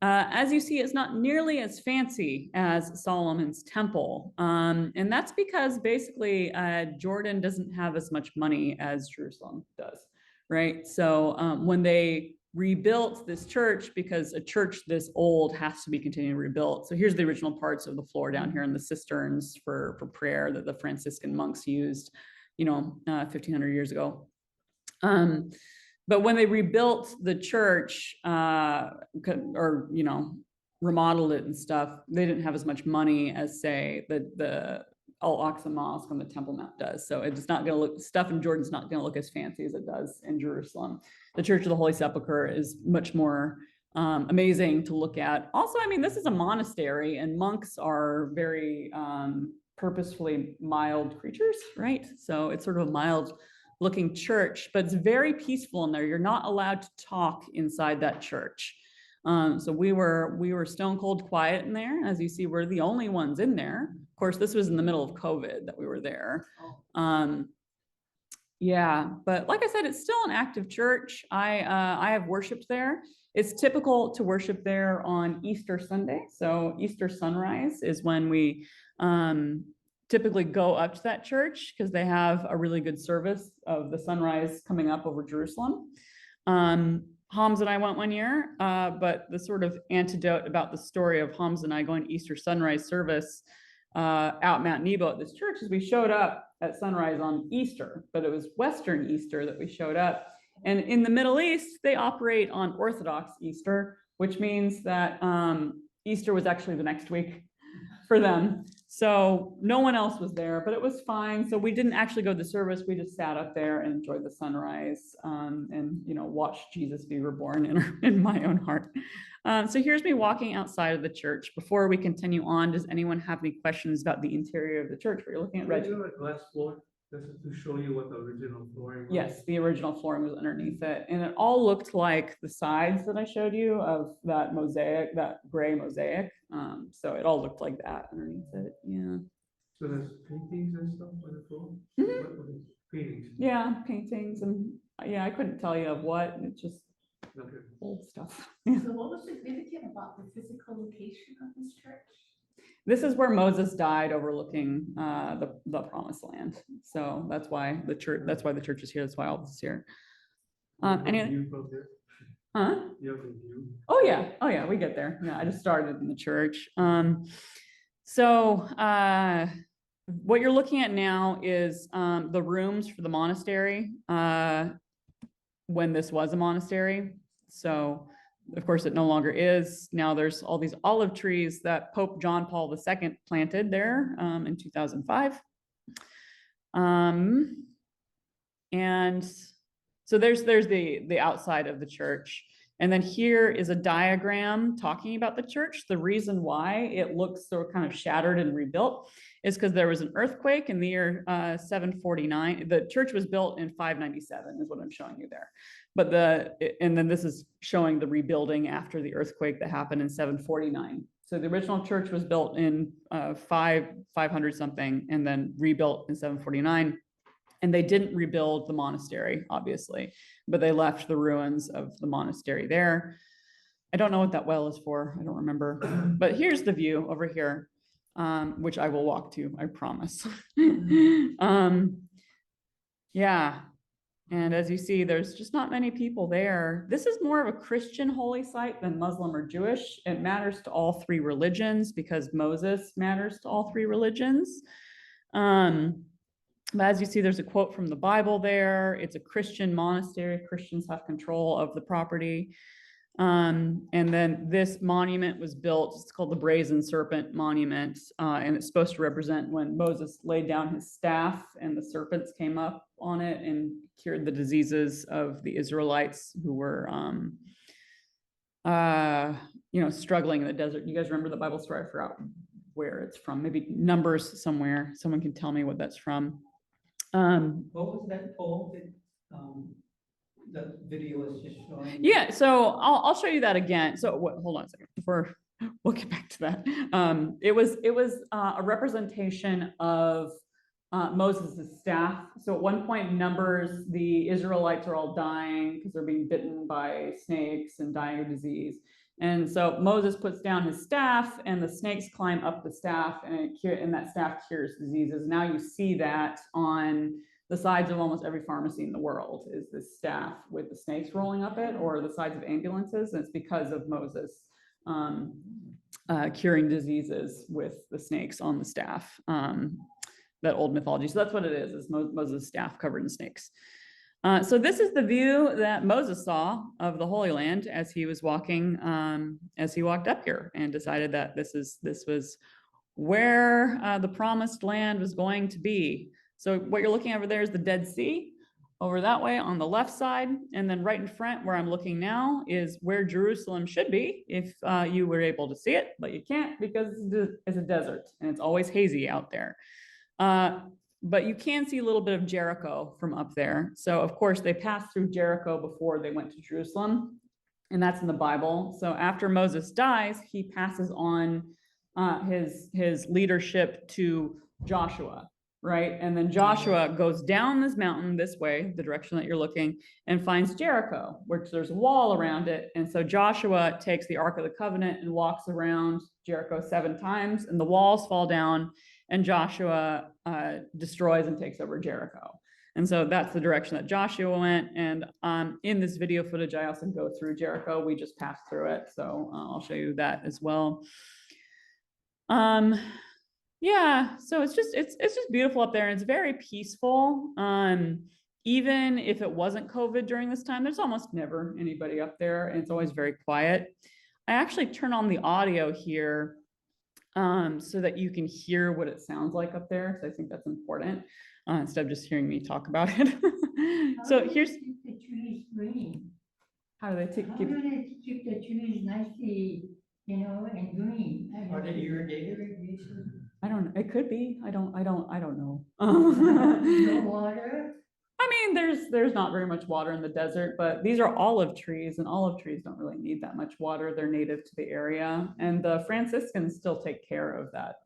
As you see, it's not nearly as fancy as Solomon's Temple. And that's because basically Jordan doesn't have as much money as Jerusalem does, right? So when they rebuilt this church, because a church this old has to be continually rebuilt. So here's the original parts of the floor down here, and the cisterns for prayer that the Franciscan monks used, 1,500 years ago. But when they rebuilt the church, remodeled it and stuff, they didn't have as much money as, say, the Al-Aqsa Mosque on the Temple Mount does. So it's not going to look, stuff in Jordan's not going to look as fancy as it does in Jerusalem. The Church of the Holy Sepulchre is much more amazing to look at. Also, I mean, this is a monastery, and monks are very purposefully mild creatures, right? So it's sort of a mild looking church, but it's very peaceful in there. You're not allowed to talk inside that church. So we were stone cold quiet in there. As you see, we're the only ones in there. Of course, this was in the middle of COVID that we were there. Yeah, but like I said, it's still an active church. I have worshiped there. It's typical to worship there on Easter Sunday. So Easter sunrise is when we typically go up to that church because they have a really good service of the sunrise coming up over Jerusalem. Hams and I went one year, but the sort of antidote about the story of Hams and I going to Easter sunrise service out Mount Nebo at this church is we showed up at sunrise on Easter, but it was Western Easter that we showed up. And in the Middle East, they operate on Orthodox Easter, which means that Easter was actually the next week for them. So no one else was there, but it was fine. So we didn't actually go to the service. We just sat up there and enjoyed the sunrise and, you know, watched Jesus be reborn in my own heart. So here's me walking outside of the church. Before we continue on, does anyone have any questions about the interior of the church? We're looking at Reggie. A glass floor. This is to show you what the original flooring was. Yes, the original flooring was underneath it. And it all looked like the sides that I showed you of that mosaic, that gray mosaic. So it all looked like that underneath it. Yeah. So there's paintings and stuff on the floor? Mhm. What is paintings? Yeah, paintings and yeah, I couldn't tell you of what. It's just Okay. old stuff. So what was significant about the physical location of this church? This is where Moses died overlooking the promised land. So that's why the church is here. That's why all this is here. View from there? Huh? You have a view? Oh yeah, we get there. Yeah, I just started in the church. So what you're looking at now is the rooms for the monastery when this was a monastery. So of course it no longer is. Now there's all these olive trees that Pope John Paul II planted there in 2005. And so there's the outside of the church. And then here is a diagram talking about the church. The reason why it looks so kind of shattered and rebuilt is because there was an earthquake in the year 749. The church was built in 597 is what I'm showing you there. But and then this is showing the rebuilding after the earthquake that happened in 749. So the original church was built in 500 something and then rebuilt in 749. And they didn't rebuild the monastery, obviously, but they left the ruins of the monastery there. I don't know what that well is for. I don't remember. But here's the view over here, which I will walk to, I promise. Yeah. And as you see, there's just not many people there. This is more of a Christian holy site than Muslim or Jewish. It matters to all three religions because Moses matters to all three religions. But as you see, there's a quote from the Bible there. It's a Christian monastery. Christians have control of the property. And then this monument was built, it's called the Brazen Serpent Monument. And it's supposed to represent when Moses laid down his staff and the serpents came up on it and cured the diseases of the Israelites who were, struggling in the desert. You guys remember the Bible story? I forgot where it's from. Maybe Numbers somewhere. Someone can tell me what that's from. What was that called? The video was just showing. Yeah, so I'll show you that again. So hold on a second before we'll get back to that. It was a representation of Moses' staff. So at one point in Numbers, the Israelites are all dying because they're being bitten by snakes and dying of disease. And so Moses puts down his staff and the snakes climb up the staff and that staff cures diseases. Now you see that on the sides of almost every pharmacy in the world is this staff with the snakes rolling up it, or the sides of ambulances. And it's because of Moses curing diseases with the snakes on the staff, that old mythology. So that's what it is Moses' staff covered in snakes. So this is the view that Moses saw of the Holy Land as he was walking, as he walked up here and decided that this was where the promised land was going to be. So what you're looking over there is the Dead Sea. over that way on the left side. And then right in front where I'm looking now is where Jerusalem should be if you were able to see it, but you can't because it's a desert and it's always hazy out there. But you can see a little bit of Jericho from up there. So of course they passed through Jericho before they went to Jerusalem, and that's in the Bible. So after Moses dies, he passes on his leadership to Joshua, right? And then Joshua goes down this mountain this way, the direction that you're looking, and finds Jericho, which there's a wall around it. And so Joshua takes the Ark of the Covenant and walks around Jericho 7 times, and the walls fall down, and Joshua destroys and takes over Jericho. And so that's the direction that Joshua went. And in this video footage, I also go through Jericho. We just passed through it. So I'll show you that as well. Yeah, so it's just beautiful up there, and it's very peaceful. Even if it wasn't COVID during this time, there's almost never anybody up there, and it's always very quiet. I actually turn on the audio here so that you can hear what it sounds like up there. So I think that's important instead of just hearing me talk about it. So here's the trees green. how do they How do they keep the trees nicely, you know, and green? Are they irrigated? I don't know. It could be. I don't know. No water? I mean, there's not very much water in the desert, but these are olive trees, and olive trees don't really need that much water. They're native to the area, and the Franciscans still take care of that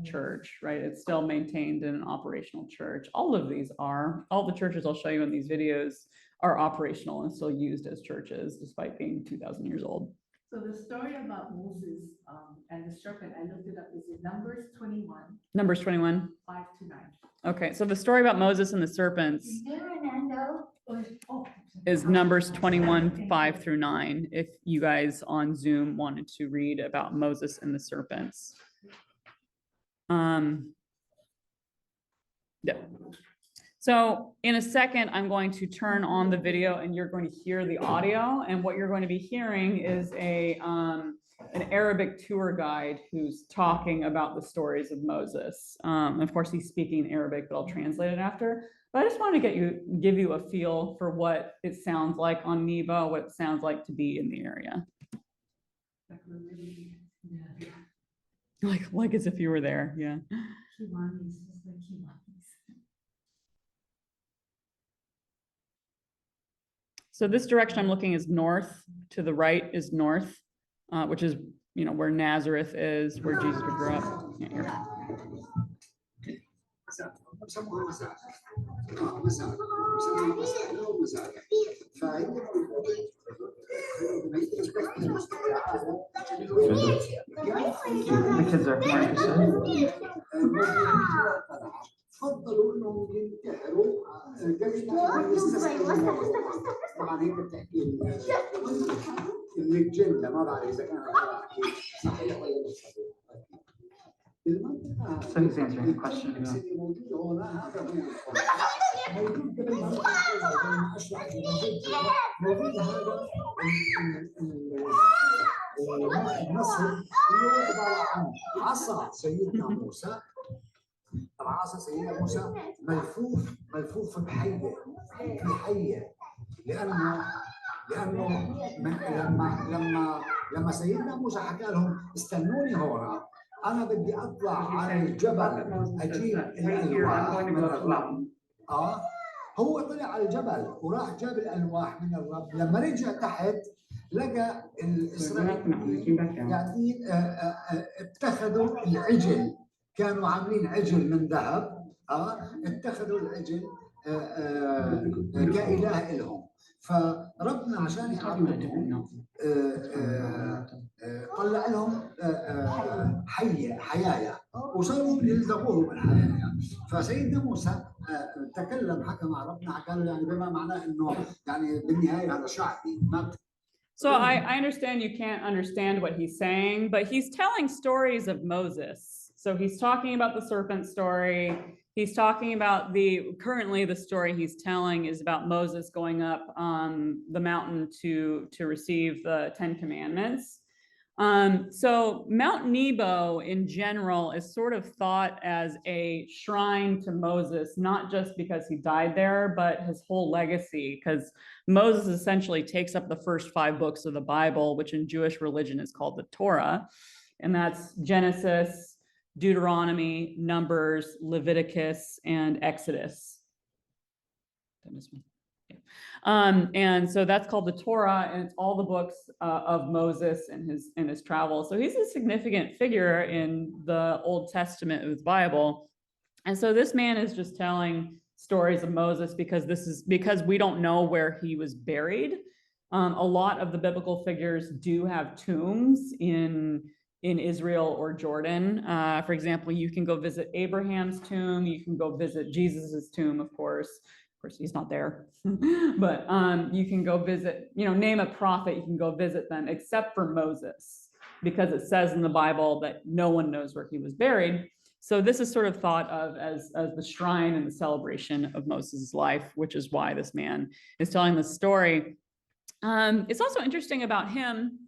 church, right? It's still maintained in an operational church. All of these are. All the churches I'll show you in these videos are operational and still used as churches, despite being 2,000 years old. So the story about Moses and the serpent, I looked it up, is in Numbers 21, Numbers 21. 5 to 9. Okay, so the story about Moses and the serpents Is there an endo? is Numbers 21, 5 through 9, if you guys on Zoom wanted to read about Moses and the serpents. Yeah. So in a second, I'm going to turn on the video and you're going to hear the audio. And what you're going to be hearing is an Arabic tour guide who's talking about the stories of Moses. Of course, he's speaking Arabic, but I'll translate it after. But I just wanted to give you a feel for what it sounds like on Nebo, what it sounds like to be in the area. Like as if you were there, yeah. So this direction I'm looking is north. To the right is north, which is, you know, where Nazareth is, where Jesus grew up. Yeah, here. The kids are more interested. فضلوا انهم ينتحروا طبعا هيك بتحكي الجنة ما بعرف اذا كان صحيح ولا مش صحيح. So he's answering the question. موجود هنا هذا هو موجود قبل ما اشرح موجود هذا النصر اللي هو عباره عن عصا سيدنا موسى. طبعا عصا سيدنا موسى ملفوف بحيه لانه لما سيدنا موسى حكى لهم استنوني هنا انا بدي اطلع على الجبل اجيب الالواح من الرب. هو طلع على الجبل وراح جاب الالواح من الرب. لما رجع تحت لقى الاسرائيليين قاعدين اتخذوا العجل، كانوا عاملين عجل من ذهب. اتخذوا العجل كإله لهم. فربنا عشان يعرفهم طلع لهم حيايا وصاروا يلزقوه بالحيايا. فسيدنا موسى تكلم حكى مع ربنا حكى له يعني بما معناه انه يعني بالنهايه هذا شعبي. So I understand you can't understand what he's saying, but he's telling stories of Moses. So he's talking about the serpent story. He's talking about currently the story he's telling is about Moses going up the mountain to receive the 10 Commandments. So Mount Nebo in general is sort of thought as a shrine to Moses, not just because he died there, but his whole legacy, because Moses essentially takes up the first 5 books of the Bible, which in Jewish religion is called the Torah. And that's Genesis, Deuteronomy, Numbers, Leviticus, and Exodus. Did I miss one? And so that's called the Torah, and it's all the books of Moses and his travels. So he's a significant figure in the Old Testament of the Bible. And so this man is just telling stories of Moses because we don't know where he was buried. A lot of the biblical figures do have tombs in Israel or Jordan. For example, you can go visit Abraham's tomb. You can go visit Jesus's tomb, of course. Of course, he's not there, but you can go visit, name a prophet, you can go visit them, except for Moses, because it says in the Bible that no one knows where he was buried. So this is sort of thought of as the shrine and the celebration of Moses' life, which is why this man is telling this story. It's also interesting about him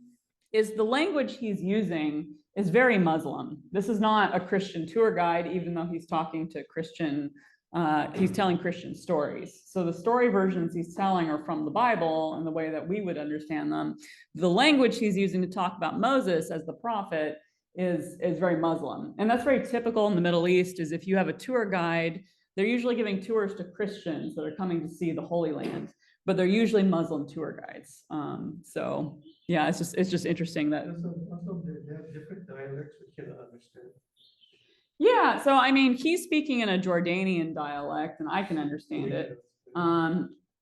is the language he's using is very Muslim. This is not a Christian tour guide, even though he's talking to he's telling Christian stories. So the story versions he's telling are from the Bible and the way that we would understand them. The language he's using to talk about Moses as the prophet is very Muslim. And that's very typical in the Middle East, is if you have a tour guide, they're usually giving tours to Christians that are coming to see the Holy Land, but they're usually Muslim tour guides. So yeah, it's just interesting that. Also, they have different dialects we cannot understand. Yeah, so I mean, he's speaking in a Jordanian dialect, and I can understand it.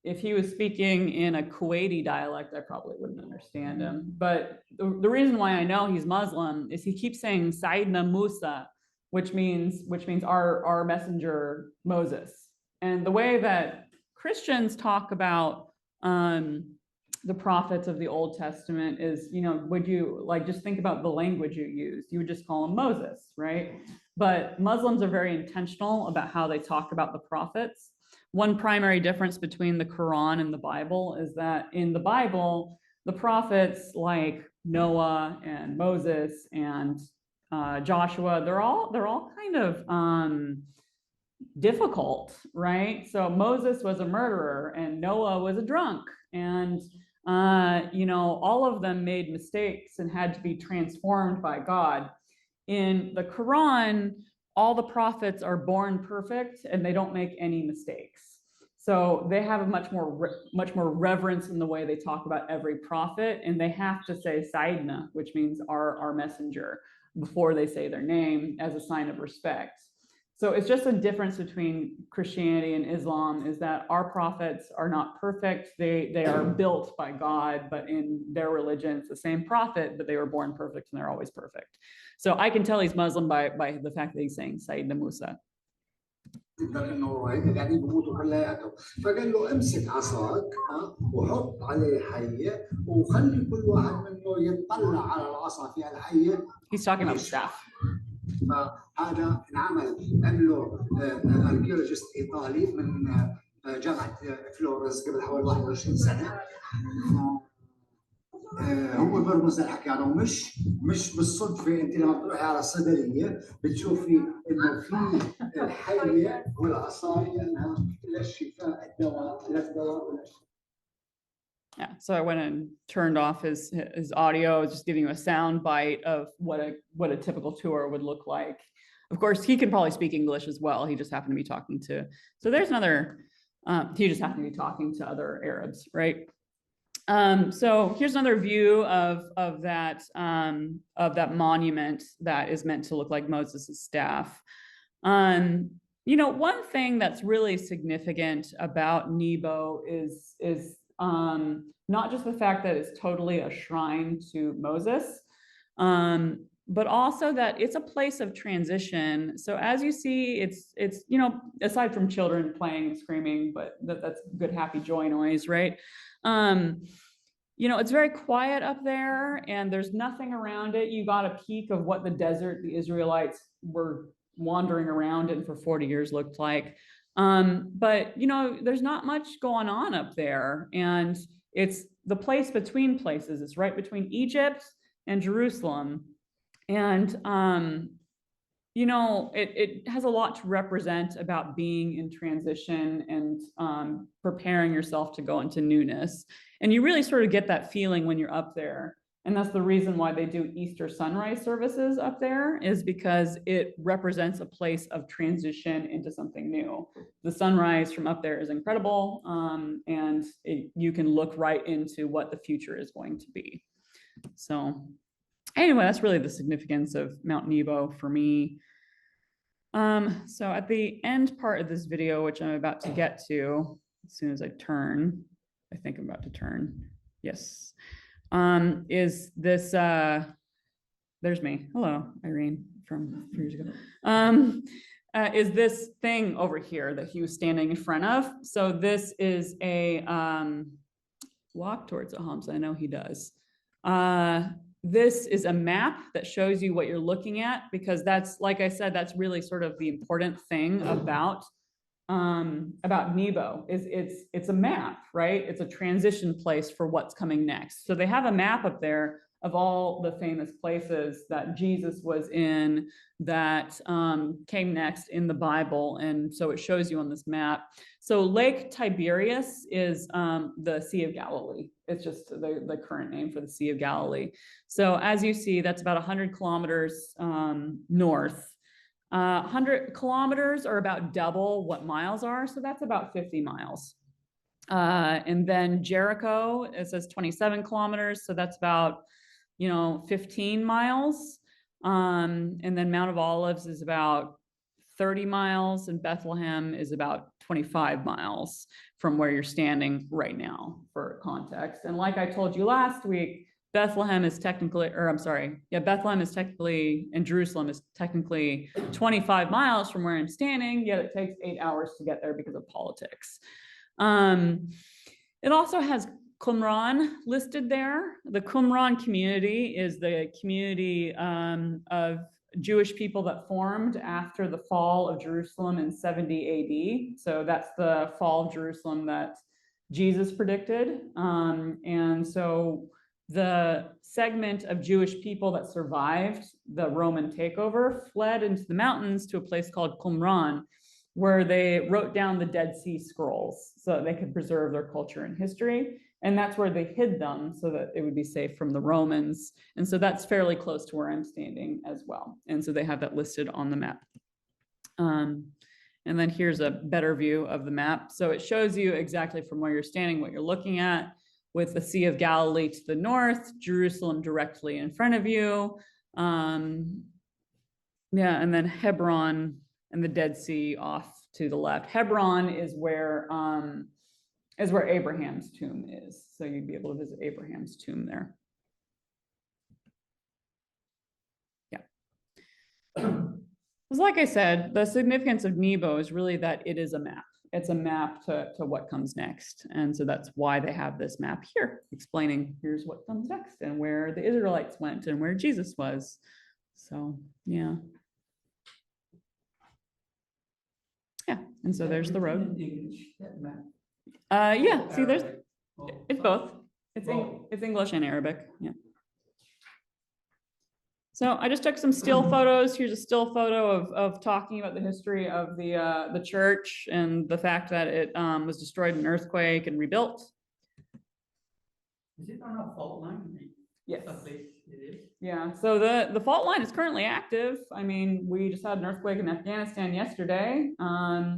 If he was speaking in a Kuwaiti dialect, I probably wouldn't understand him. But the reason why I know he's Muslim is he keeps saying Sayyidina Musa, which means our messenger Moses. And the way that Christians talk about the prophets of the Old Testament is, would you just think about the language you used? You would just call him Moses, right? But Muslims are very intentional about how they talk about the prophets. One primary difference between the Quran and the Bible is that in the Bible, the prophets like Noah and Moses and Joshua, they're all kind of difficult, right? So Moses was a murderer and Noah was a drunk, and all of them made mistakes and had to be transformed by God. In the Quran, all the prophets are born perfect and they don't make any mistakes. So they have a much more reverence in the way they talk about every prophet, and they have to say Sayyidina, which means our messenger, before they say their name as a sign of respect. So it's just a difference between Christianity and Islam, is that our prophets are not perfect. They are built by God, but in their religion, it's the same prophet, but they were born perfect and they're always perfect. So I can tell he's Muslim by the fact that he's saying Sayyidina Musa. انه هيك قاعدين بيموتوا كلياتهم، فقال له امسك عصاك وحط عليه حيه وخلي كل واحد منه يتطلع على العصا فيها الحيه. He's talking about the staff. فهذا انعمل، عمله اركيولوجيست ايطالي من جامعه فلورنس قبل حوالي 21 سنه. هو بيرمز للحكي هذا، ومش بالصدفه انت لما بتروحي على الصيدليه بتشوفي انه في الحيه والعصايه انها للشفاء، الدواء للدواء ولا شيء. Yeah, so I went and turned off his audio, just giving you a sound bite of what a typical tour would look like. Of course, he can probably speak English as well. He just happened to be talking to. So there's another. He just happened to be talking to other Arabs, right? So here's another view of that monument that is meant to look like Moses' staff. One thing that's really significant about Nebo is not just the fact that it's totally a shrine to Moses, but also that it's a place of transition. So as you see, it's aside from children playing and screaming, but that's good happy joy noise, right? It's very quiet up there and there's nothing around it. You got a peek of what the desert the Israelites were wandering around in for 40 years looked like. But there's not much going on up there, and it's the place between places. It's right between Egypt and Jerusalem. And, you know, it has a lot to represent about being in transition and preparing yourself to go into newness. And you really sort of get that feeling when you're up there. And that's the reason why they do Easter sunrise services up there, is because it represents a place of transition into something new. The sunrise from up there is incredible, and you can look right into what the future is going to be. So anyway, that's really the significance of Mount Nebo for me. So at the end part of this video, which I'm about to get to as soon as I turn, I think I'm about to turn, yes. Is this, there's me. Hello, Irene from a few years ago. Is this thing over here that he was standing in front of. So this is a walk towards it, Holmes. I know he does. This is a map that shows you what you're looking at, because that's, like I said, that's really sort of the important thing about Nebo is it's a map, right? It's a transition place for what's coming next. So they have a map up there of all the famous places that Jesus was in that came next in the Bible. And so it shows you on this map. So Lake Tiberias is the Sea of Galilee. It's just the current name for the Sea of Galilee. So as you see, that's about 100 kilometers north. 100 kilometers are about double what miles are, so that's about 50 miles. And then Jericho, it says 27 kilometers, so that's about, you know, 15 miles. And then Mount of Olives is about 30 miles, and Bethlehem is about 25 miles from where you're standing right now, for context. And like I told you last week, Bethlehem is technically, or I'm sorry, yeah, Bethlehem is technically, and Jerusalem is technically 25 miles from where I'm standing, yet it takes 8 hours to get there because of politics. It also has Qumran listed there. The Qumran community is the community of Jewish people that formed after the fall of Jerusalem in 70 AD. So that's the fall of Jerusalem that Jesus predicted. And so the segment of Jewish people that survived the Roman takeover fled into the mountains to a place called Qumran, where they wrote down the Dead Sea Scrolls so that they could preserve their culture and history. And that's where they hid them so that it would be safe from the Romans. And so that's fairly close to where I'm standing as well. And so they have that listed on the map. And then here's a better view of the map. So it shows you exactly from where you're standing, what you're looking at, with the Sea of Galilee to the north, Jerusalem directly in front of you. Yeah, and then Hebron and the Dead Sea off to the left. Hebron is where Abraham's tomb is. So you'd be able to visit Abraham's tomb there. Yeah. Because like I said, the significance of Nebo is really that it is a map. It's a map to what comes next. And so that's why they have this map here, explaining here's what comes next and where the Israelites went and where Jesus was. So, yeah. Yeah, and so there's the road. Yeah, see, there's, it's both. It's English and Arabic, yeah. So I just took some still photos. Here's a still photo of talking about the history of the church and the fact that it was destroyed in an earthquake and rebuilt. Is it on a fault line? Yes. It is. Yeah, so the fault line is currently active. I mean, we just had an earthquake in Afghanistan yesterday,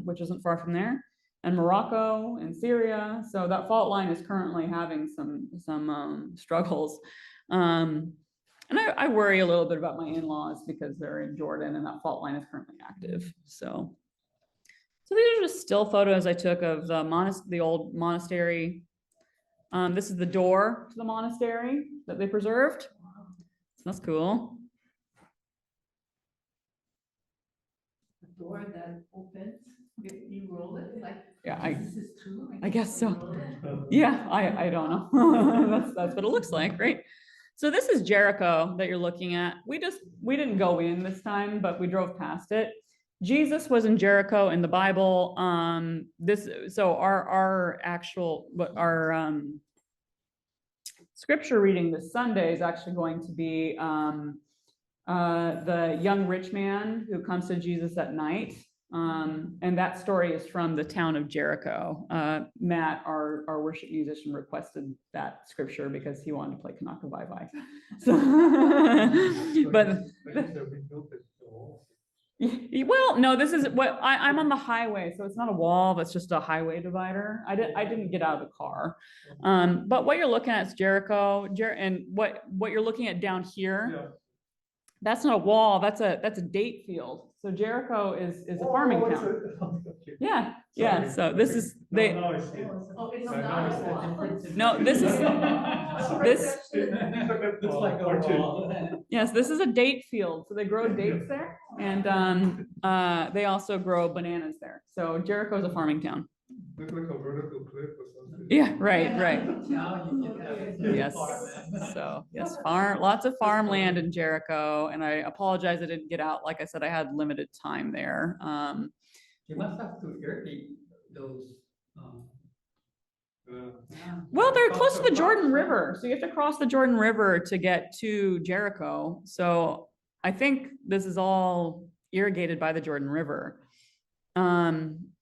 which isn't far from there, and Morocco and Syria. So that fault line is currently having some struggles. And I worry a little bit about my in-laws because they're in Jordan and that fault line is currently active. So these are just still photos I took of the old monastery. This is the door to the monastery that they preserved. So that's cool. The door that opens, you roll it like. Yeah, this is true. I guess so. Yeah, I don't know. that's what it looks like, right? So this is Jericho that you're looking at. We didn't go in this time, but we drove past it. Jesus was in Jericho in the Bible. scripture reading this Sunday is actually going to be the young rich man who comes to Jesus at night. And that story is from the town of Jericho. Matt, our worship musician, requested that scripture because he wanted to play Kanaka Bye Bye. So, but well, no, this is what I'm on the highway, so it's not a wall. That's just a highway divider. I didn't get out of the car. But what you're looking at is Jericho, and what you're looking at down here. Yeah. That's not a wall. That's a date field. So Jericho is a farming town. Yeah, yeah. So this is they. No, I see it. Oh, it's I not. noticed the difference. No, this is this. Looks like a wall. Yes, this is a date field. So they grow dates there, and they also grow bananas there. So Jericho is a farming town. Look like a vertical cliff or something. Yeah, right. Now you can have Yes. So yes, lots of farmland in Jericho, and I apologize I didn't get out. Like I said, I had limited time there. You must have to irrigate those. Well, they're close to the Jordan River, so you have to cross the Jordan River to get to Jericho. So I think this is all irrigated by the Jordan River,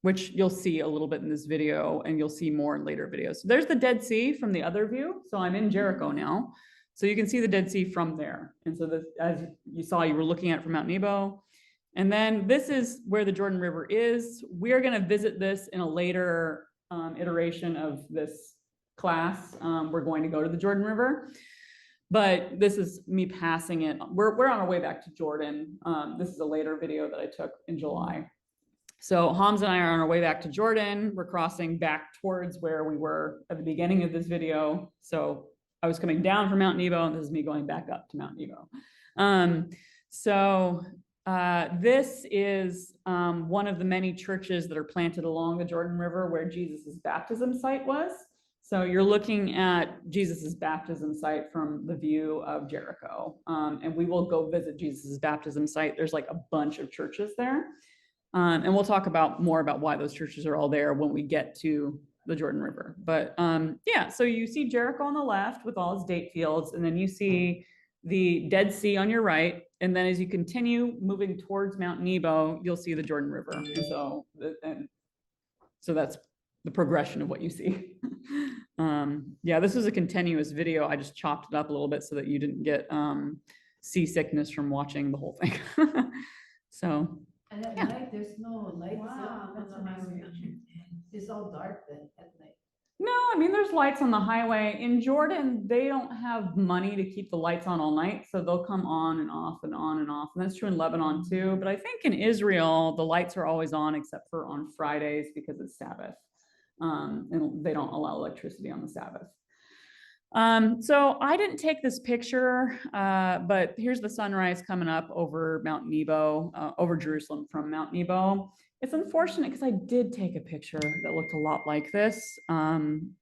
which you'll see a little bit in this video, and you'll see more in later videos. So there's the Dead Sea from the other view. So I'm in Jericho now, so you can see the Dead Sea from there. And so as you saw, you were looking at it from Mount Nebo. And then this is where the Jordan River is. We're going to visit this in a later iteration of this class. We're going to go to the Jordan River, but this is me passing it. We're on our way back to Jordan. This is a later video that I took in July. So Hamza and I are on our way back to Jordan. We're crossing back towards where we were at the beginning of this video. So I was coming down from Mount Nebo, and this is me going back up to Mount Nebo. This is one of the many churches that are planted along the Jordan River where Jesus's baptism site was. So you're looking at Jesus's baptism site from the view of Jericho. And we will go visit Jesus's baptism site. There's like a bunch of churches there. And we'll talk more about why those churches are all there when we get to the Jordan River. But yeah, so you see Jericho on the left with all its date fields, and then you see the Dead Sea on your right. And then as you continue moving towards Mount Nebo, you'll see the Jordan River. And so that's the progression of what you see. Yeah, this was a continuous video. I just chopped it up a little bit so that you didn't get seasickness from watching the whole thing. So. And at night, there's no lights. Wow, that's amazing. It's all dark then at night. No, I mean, there's lights on the highway. In Jordan, they don't have money to keep the lights on all night, so they'll come on and off and on and off. And that's true in Lebanon too. But I think in Israel, the lights are always on except for on Fridays because it's Sabbath. And they don't allow electricity on the Sabbath. So I didn't take this picture, but here's the sunrise coming up over Mount Nebo, over Jerusalem from Mount Nebo. It's unfortunate because I did take a picture that looked a lot like this. And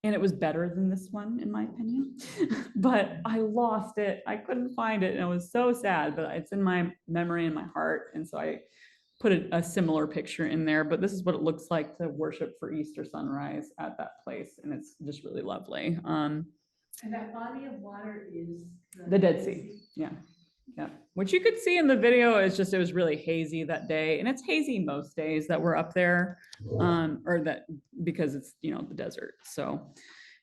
it was better than this one, in my opinion, but I lost it. I couldn't find it, and it was so sad, but it's in my memory and my heart. And so I put a similar picture in there, but this is what it looks like to worship for Easter sunrise at that place. And it's just really lovely. And that body of water is the Dead Sea. Yeah. Yeah. What you could see in the video is just, it was really hazy that day. And it's hazy most days that we're up there, or that because it's, you know, the desert. So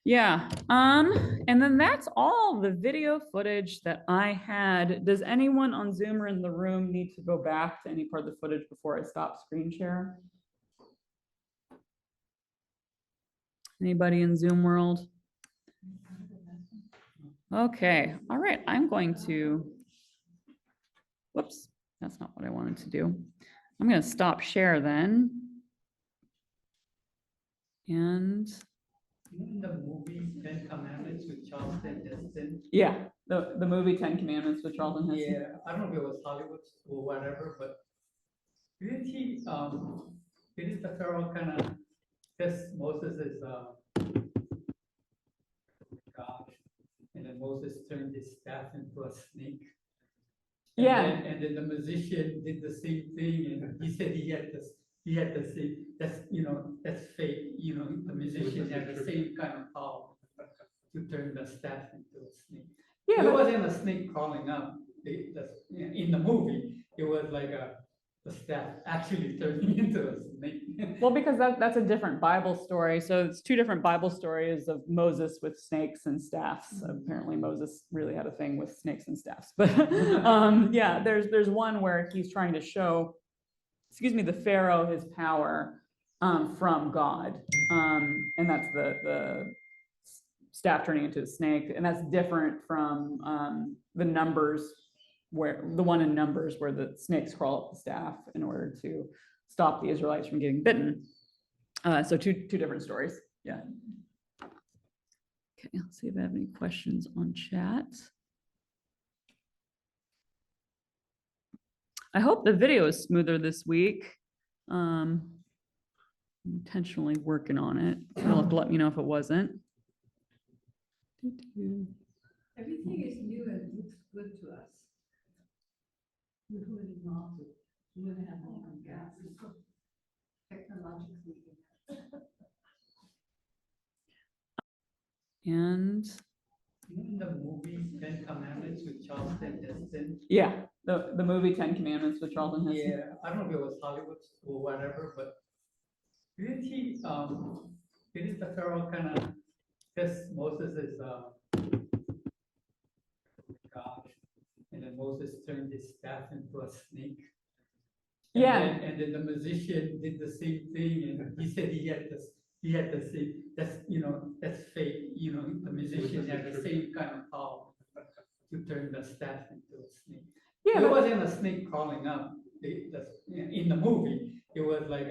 yeah. And then that's all the video footage that I had. Does anyone on Zoom or in the room need to go back to any part of the footage before I stop screen share? Anybody in Zoom world? Okay. All right. I'm going to, whoops, that's not what I wanted to do. I'm going to stop share then. And the movie 10 Commandments with Charlton Heston. yeah, the movie 10 Commandments with Charlton Heston. Yeah, I don't know if it was Hollywood or whatever, but didn't he, didn't the Pharaoh kind of test Moses' God, and then Moses turned his staff into a snake? And Yeah. and then the musician did the same thing, and he said he had the same, that's, you know, that's fake, you know, the musician had the same kind of power. to turn the staff into a snake. Yeah, It but- wasn't a snake crawling up. In the movie, it was like the staff actually turning into a snake. Well, because that's a different Bible story. So it's two different Bible stories of Moses with snakes and staffs. Apparently Moses really had a thing with snakes and staffs. But yeah, there's one where he's trying to show, the Pharaoh his power from God. And that's the staff turning into a snake. And that's different from the Numbers, where the one in Numbers where the snakes crawl up the staff in order to stop the Israelites from getting bitten. So two different stories. Yeah. Okay, let's see if I have any questions on chat. I hope the video is smoother this week. I'm intentionally working on it. You'll have to let me know if it wasn't. Everything is new and looks good to us. We wouldn't want to, we wouldn't have oil and gas, technologically. And In the movie Ten Commandments with Charlton Heston. yeah, the movie 10 Commandments with Charlton Heston. Yeah, I don't know if it was Hollywood or whatever, but didn't the Pharaoh kind of, because Moses is God, and then Moses turned his staff into a snake. And Yeah. and then the musician did the same thing, and he said he had the same, that's fake, the musician had the same kind of power to turn the staff into a snake. Yeah, It but- wasn't a snake crawling up. In the movie, it was like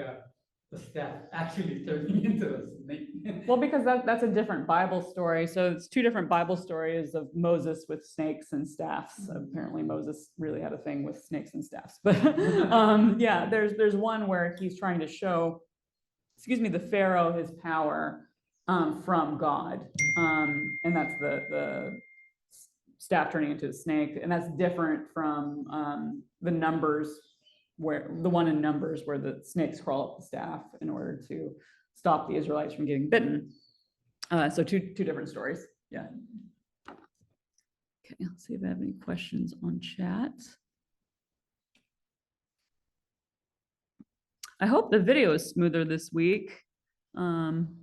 the staff actually turning into a snake. Well, because that's a different Bible story. So it's two different Bible stories of Moses with snakes and staffs. Apparently Moses really had a thing with snakes and staffs. But yeah, there's one where he's trying to show, the Pharaoh his power from God. And that's the staff turning into a snake. And that's different from the Numbers, where the one in Numbers where the snakes crawl up the staff in order to stop the Israelites from getting bitten. So two different stories. Yeah. Okay, let's see if I have any questions on chat. I hope the video is smoother this week. I'm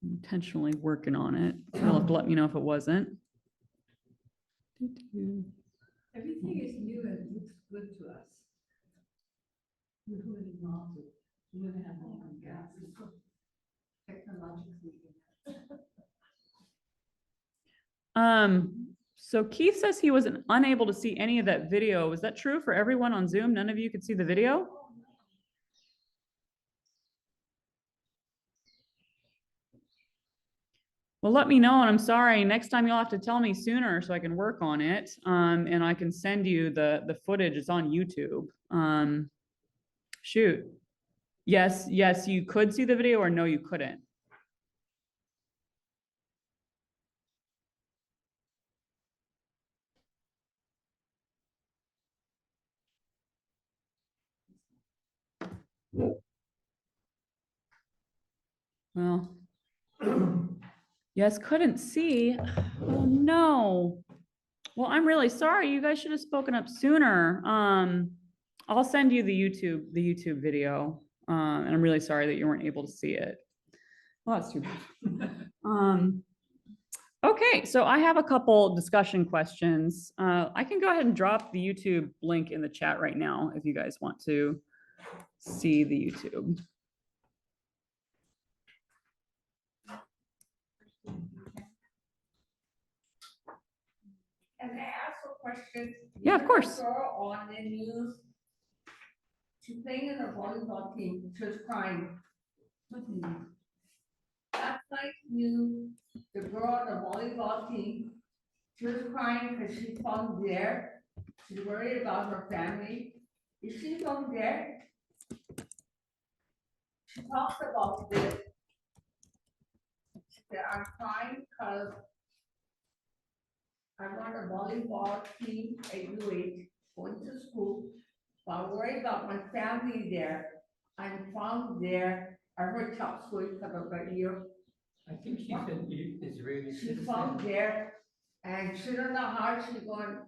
intentionally working on it. You'll have to let me know if it wasn't. Everything is new and looks good to us. We wouldn't want to, we wouldn't have oil and gas, technologically. So Keith says he was unable to see any of that video. Was that true for everyone on Zoom? None of you could see the video? Well, let me know, and I'm sorry. Next time you'll have to tell me sooner so I can work on it. And I can send you the footage. It's on YouTube. Shoot. Yes, you could see the video, or no, you couldn't. Well, yes, couldn't see. Oh, no. Well, I'm really sorry. You guys should have spoken up sooner. I'll send you the YouTube video. And I'm really sorry that you weren't able to see it. Well, that's too bad. Okay, so I have a couple discussion questions. I can go ahead and drop the YouTube link in the chat right now if you guys want to see the YouTube. Can I ask a question? Yeah, of course. Girl on the news, she's playing in a volleyball team, she was crying. Last night, the girl on the volleyball team, she was crying because she's from there. She's worried about her family. Is she from there? She talks about this. She said, I'm crying because I run a volleyball team at UH, going to school, but I'm worried about my family there. I'm from there. I heard chop suey because of the ear. I think she said Israeli She citizen. found there, and she don't know how she's going to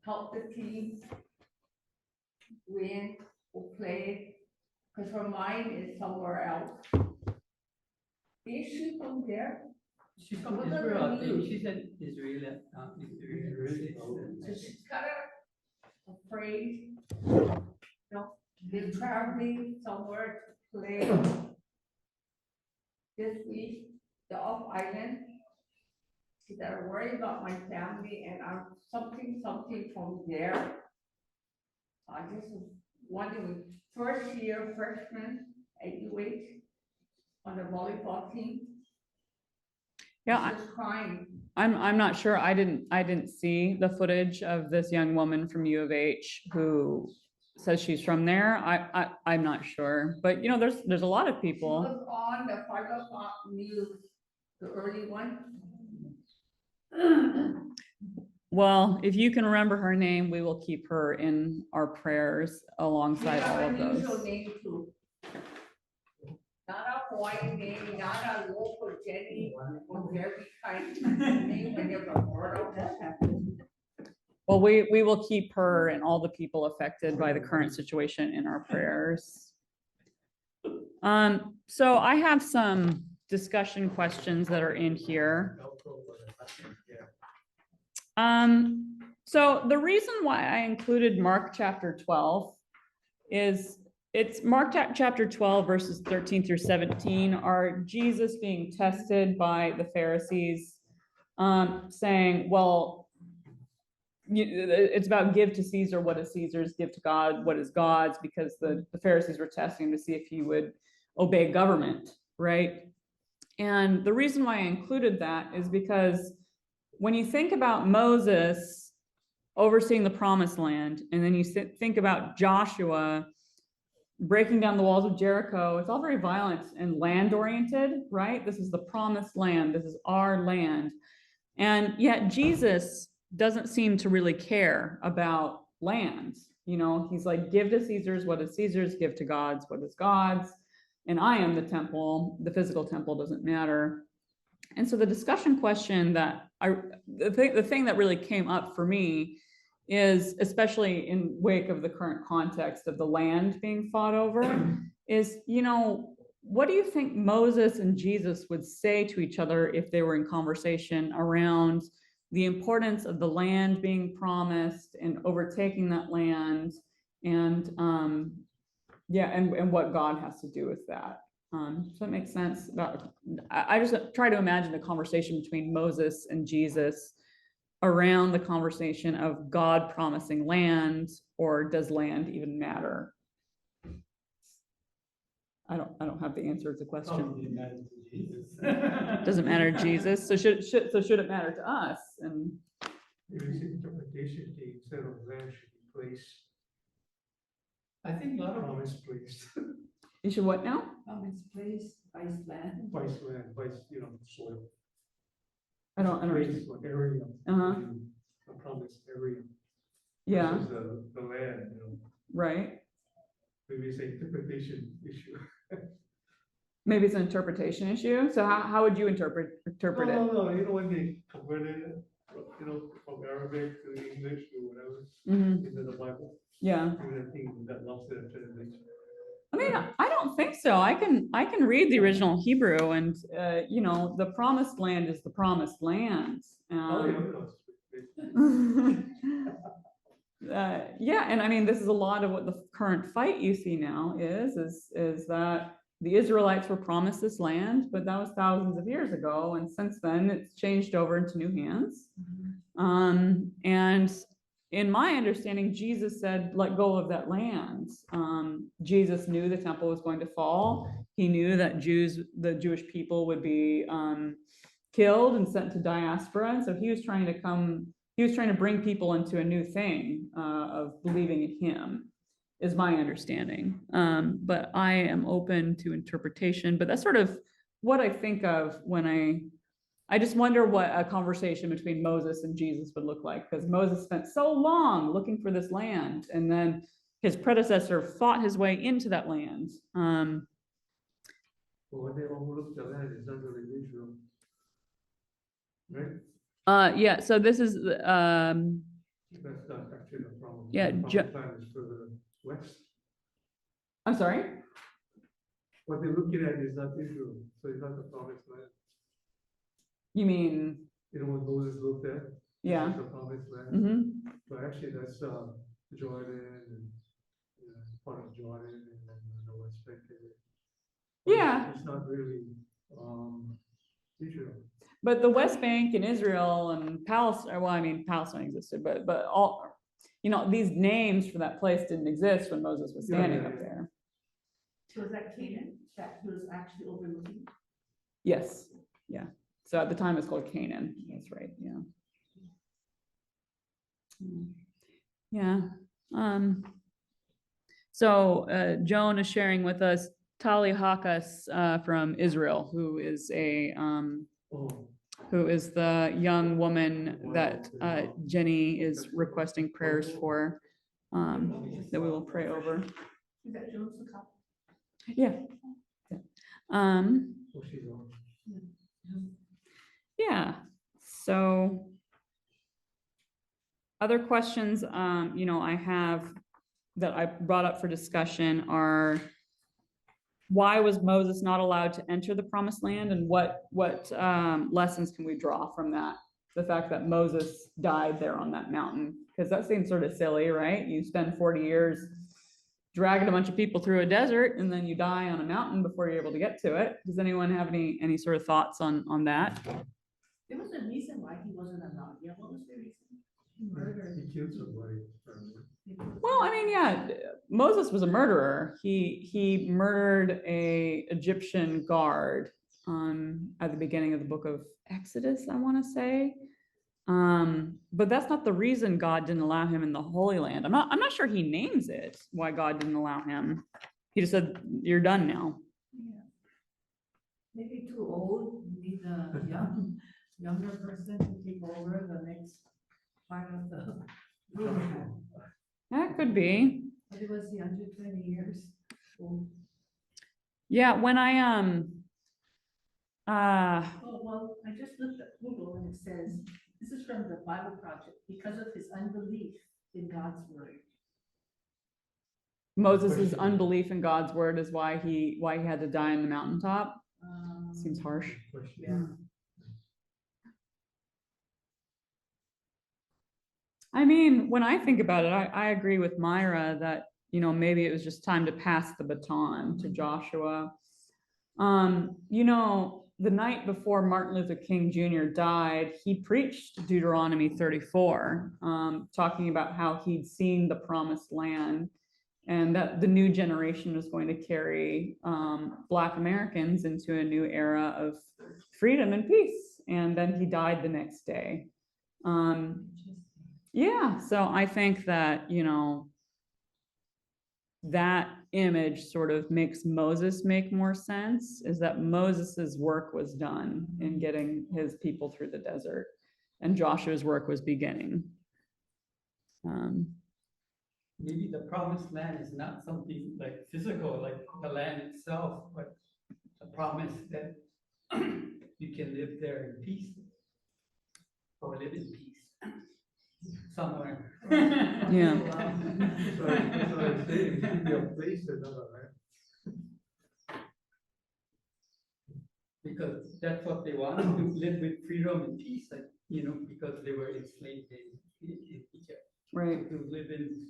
help the team win or play, because her mind is somewhere else. Is she from there? She's from What about Israel, I the think. news? She's an Israeli citizen. So she's kind of afraid, they're traveling somewhere to play this week, the off island. She said, I worry about my family and I'm something from there. I just was wondering, first year freshman at UH on the volleyball team. Yeah, She's crying. I'm not sure. I didn't see the footage of this young woman from U of H who says she's from there. I'm not sure, but you know, there's a lot of She people. was on the 5 o'clock news, the early one. Well, if you can remember her name, we will keep her in our prayers alongside all of Unusual those. name too. Not a Hawaiian name, not a local Jenny or Jerry kind of name when you're a girl. Well, we will keep her and all the people affected by the current situation in our prayers. So I have some discussion questions that are in here. So the reason why I included Mark chapter 12 is it's Mark chapter 12 verses 13 through 17 are Jesus being tested by the Pharisees, saying, well, it's about give to Caesar what is Caesar's, give to God what is God's, because the Pharisees were testing to see if he would obey government, right? And the reason why I included that is because when you think about Moses overseeing the promised land, and then you think about Joshua breaking down the walls of Jericho, it's all very violent and land oriented, right? This is the promised land. This is our land. And yet Jesus doesn't seem to really care about land. You know, he's like, give to Caesar's what is Caesar's, give to God's what is God's. And I am the temple. The physical temple doesn't matter. And so the discussion question that the thing that really came up for me is, especially in wake of the current context of the land being fought over, is, you know, what do you think Moses and Jesus would say to each other if they were in conversation around the importance of the land being promised and overtaking that land, and and what God has to do with that? Does that make sense? I just try to imagine a conversation between Moses and Jesus around the conversation of God promising land, or does land even matter? I don't have the answer to the question. Doesn't matter to Jesus. So should it matter to us? And Maybe interpretation instead of land should be placed. I think a lot of them is placed. You should what now? It's place, vice land. Vice land, vice, soil. I don't Place or area. Uh-huh. A promised area. Yeah. Versus the land, Right. Maybe it's an interpretation issue. Maybe it's an interpretation issue. So how would you interpret it? No, when they converted it, from Arabic to English or whatever, into the Bible. Yeah. I think that lost their translation. I mean, I don't think so. I can read the original Hebrew, and the promised land is the promised land. Yeah, and I mean, this is a lot of what the current fight you see now is that the Israelites were promised this land, but that was thousands of years ago, and since then it's changed over into new hands. And in my understanding, Jesus said, let go of that land. Jesus knew the temple was going to fall. He knew that the Jewish people would be killed and sent to diaspora. And so he was trying to bring people into a new thing of believing in him, is my understanding. But I am open to interpretation, but that's sort of what I think of when I just wonder what a conversation between Moses and Jesus would look like, because Moses spent so long looking for this land, and then his predecessor fought his way into that land. But when they overlook the land, it's not really Israel. Right? Yeah, so this is, That's not actually the problem. Yeah, The promised land is further west. I'm sorry? What they're looking at is not Israel, so it's not the promised land. You mean, You know what Moses looked at? yeah. This is the promised land. Mm-hmm. But actually, that's Jordan and part of Jordan and then the West Bank area. But Yeah. it's not really Israel. But the West Bank and Israel and Palestine, well, I mean, Palestine existed, but all, you know, these names for that place didn't exist when Moses was standing up there. So is that Canaan that he was actually overlooking? Yes, yeah. So at the time it's called Canaan. That's right, yeah. Yeah. So Joan is sharing with us Tali Hakas from Israel, who is the young woman that Jenny is requesting prayers for, that we will pray over. Is that Jones the cop? Yeah. Yeah. So other questions, you know, I have that I brought up for discussion are, why was Moses not allowed to enter the promised land, and what lessons can we draw from that? The fact that Moses died there on that mountain, because that seems sort of silly, right? You spend 40 years dragging a bunch of people through a desert, and then you die on a mountain before you're able to get to it. Does anyone have any sort of thoughts on that? There was a reason why he wasn't allowed. Yeah, what was the reason? Murder. He killed somebody. Well, I mean, yeah, Moses was a murderer. He murdered a Egyptian guard at the beginning of the book of Exodus, I want to say. But that's not the reason God didn't allow him in the Holy Land. I'm not sure he names it why God didn't allow him. He just said, "You're done now." Yeah. Maybe too old, need a younger person to take over the next part of the. That could be. But it was the under 20 years. old. Yeah, when I Oh, well, I just looked at Google and it says, this is from the Bible Project, because of his unbelief in God's word. Moses' unbelief in God's word is why he had to die on the mountaintop. Seems harsh. Yeah. I mean, when I think about it, I agree with Myra that, you know, maybe it was just time to pass the baton to Joshua. You know, the night before Martin Luther King Jr. died, he preached Deuteronomy 34, talking about how he'd seen the promised land and that the new generation was going to carry Black Americans into a new era of freedom and peace. And then he died the next day. Yeah, so I think that, you know, that image sort of makes Moses make more sense, is that Moses's work was done in getting his people through the desert and Joshua's work was beginning. Maybe the promised land is not something like physical, like the land itself, but a promise that you can live there in peace or live in peace somewhere. Yeah. So that's what I'm saying, it should be a place another, right? Because that's what they wanted, to live with freedom and peace, like, you know, because they were enslaved in Egypt. Right. To live in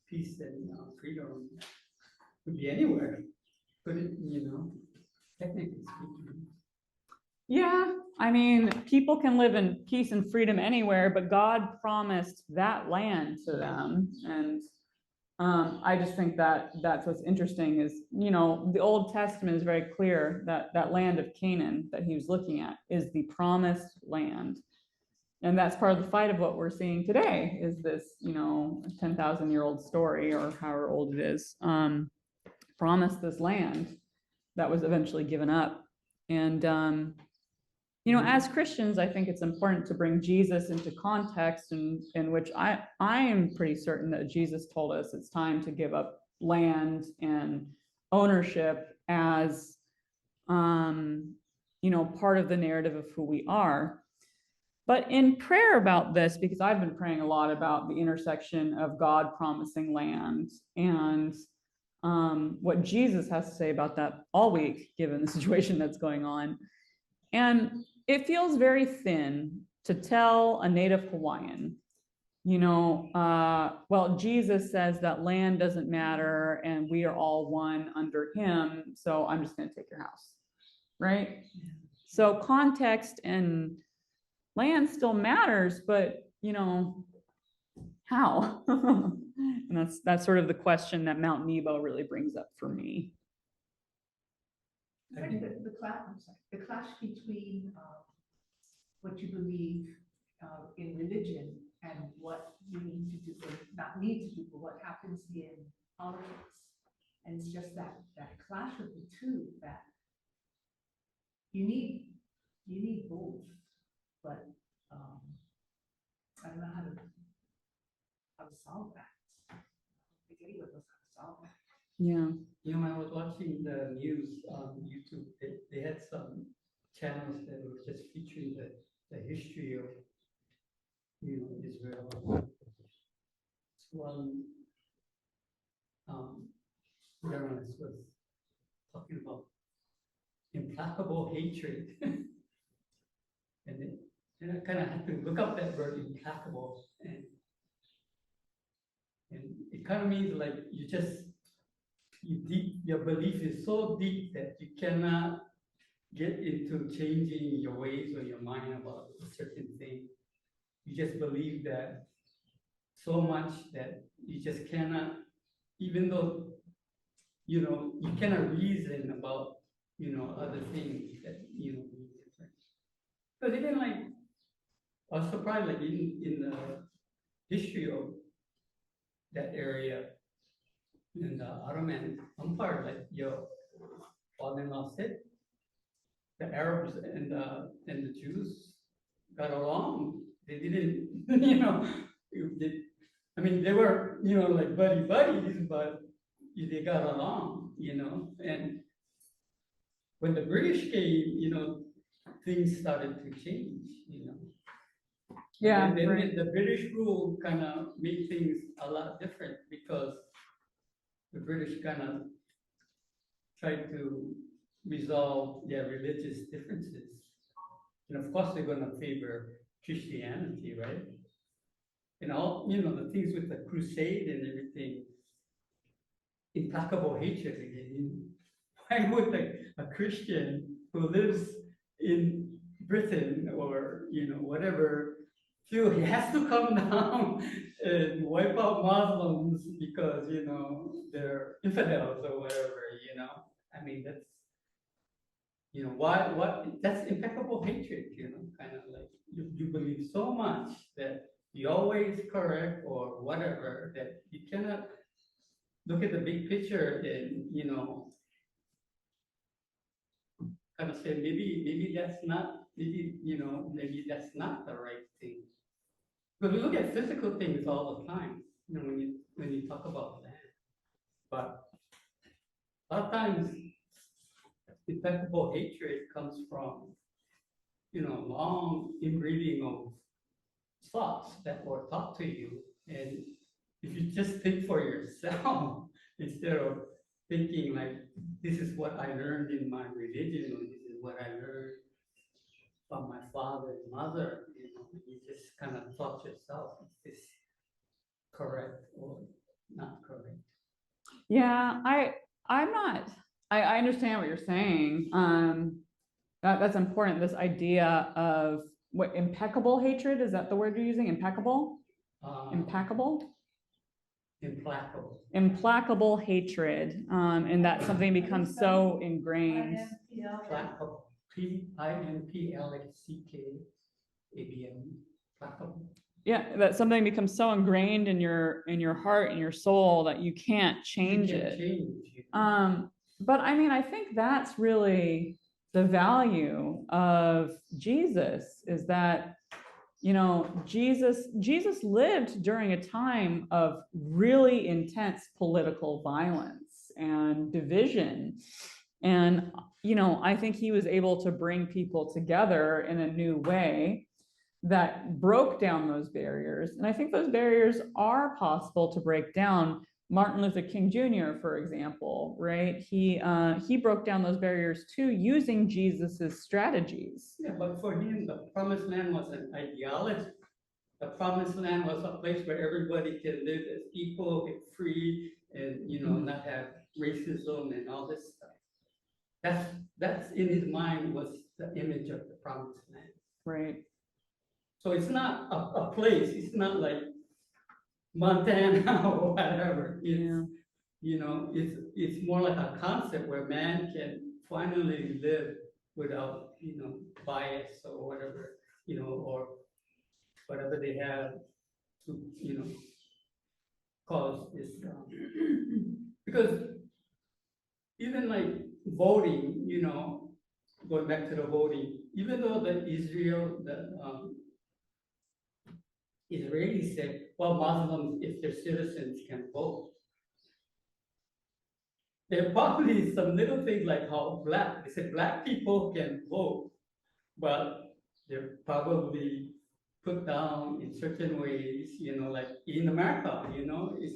peace and freedom could be anywhere, could it, you know, technically speaking. Yeah, I mean, people can live in peace and freedom anywhere, but God promised that land to them. And I just think that that's what's interesting is, you know, the Old Testament is very clear that that land of Canaan that he was looking at is the promised land. And that's part of the fight of what we're seeing today is this, you know, 10,000-year-old story or however old it is, promised this land that was eventually given up. And, you know, as Christians, I think it's important to bring Jesus into context in which I am pretty certain that Jesus told us it's time to give up land and ownership as you know, part of the narrative of who we are. But in prayer about this, because I've been praying a lot about the intersection of God promising land and what Jesus has to say about that all week, given the situation that's going on. And it feels very thin to tell a native Hawaiian, you know, well, Jesus says that land doesn't matter and we are all one under him, so I'm just going to take your house, right? So context and land still matters, but, you know, how? And that's sort of the question that Mount Nebo really brings up for me. I think the clash between what you believe in religion and what you need to do, or not need to do, but what happens in politics. And it's just that clash of the two that you need both, but I don't know how to solve that. I don't think anyone knows how to solve that. Yeah. You know, I was watching the news on YouTube. They had some channels that were just featuring the history of, you know, Israel. One journalist was talking about implacable hatred, and I kind of had to look up that word implacable, and it kind of means like your belief is so deep that you cannot get into changing your ways or your mind about a certain thing. You just believe that so much that you just cannot, even though, you know, you cannot reason about, you know, other things that, you know, be different. But even like, I was surprised, like in the history of that area, in the Ottoman Empire, like your father-in-law said, the Arabs and the Jews got along. They didn't, you know, I mean, they were, you know, like buddies, but they got along, you know. And when the British came, you know, things started to change, you know. Yeah. And then right. the British rule kind of made things a lot different because the British kind of tried to resolve their religious differences. And of course, they're going to favor Christianity, right? And all, you know, the things with the crusade and everything, implacable hatred again. Why would a Christian who lives in Britain or, you know, whatever, feel he has to come down and wipe out Muslims because, you know, they're infidels or whatever, you know? I mean, that's, you know, that's impeccable hatred, you know, kind of like you believe so much that you're always correct or whatever, that you cannot look at the big picture and, you know, kind of say, maybe that's not, maybe that's not the right thing. But we look at physical things all the time, you know, when you talk about that. But a lot of times, impeccable hatred comes from, you know, long inbreeding of thoughts that were taught to you. And if you just think for yourself, instead of thinking like, this is what I learned in my religion, or this is what I learned from my father and mother, you know, you just kind of thought yourself, is this correct or not correct? Yeah, I understand what you're saying. That's important. This idea of what impeccable hatred, is that the word you're using? Impeccable? Impeccable? Implacable hatred. And that something becomes so ingrained. Implacable. P-I-M-P-L-A-C-K-A-B-M. Implacable. Yeah, that something becomes so ingrained in your heart and your soul that you can't change it. But I mean, I think that's really the value of Jesus, is that, you know, Jesus lived during a time of really intense political violence and division. And, you know, I think he was able to bring people together in a new way that broke down those barriers. And I think those barriers are possible to break down. Martin Luther King Jr., for example, right? He broke down those barriers too, using Jesus's strategies. Yeah, but for him, the promised land was an ideology. The promised land was a place where everybody can live as equal and free, and you know, not have racism and all this stuff. That's in his mind was the image of the promised land. Right. So it's not a place. It's not like Montana or whatever. It's, you know, it's more like a concept where man can finally live without, you know, bias or whatever, you know, or whatever they have to, you know, cause this. Because even like voting, you know, going back to the voting, even though the Israelis said, well, Muslims, if they're citizens, can vote. There are probably some little things like how they said black people can vote, but they're probably put down in certain ways, you know, like in America, you know, it's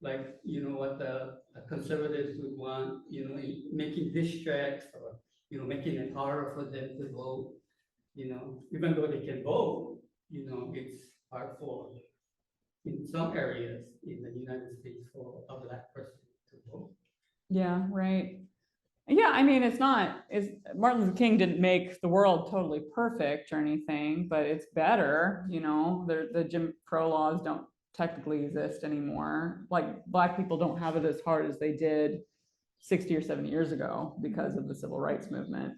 like, you know, what the conservatives would want, you know, making districts or, you know, making it harder for them to vote, you know, even though they can vote, you know, it's hard for, in some areas in the United States, for a black person to vote. Yeah, right. Yeah, I mean, Martin Luther King didn't make the world totally perfect or anything, but it's better, you know, the Jim Crow laws don't technically exist anymore. Like Black people don't have it as hard as they did 60 or 70 years ago because of the civil rights movement.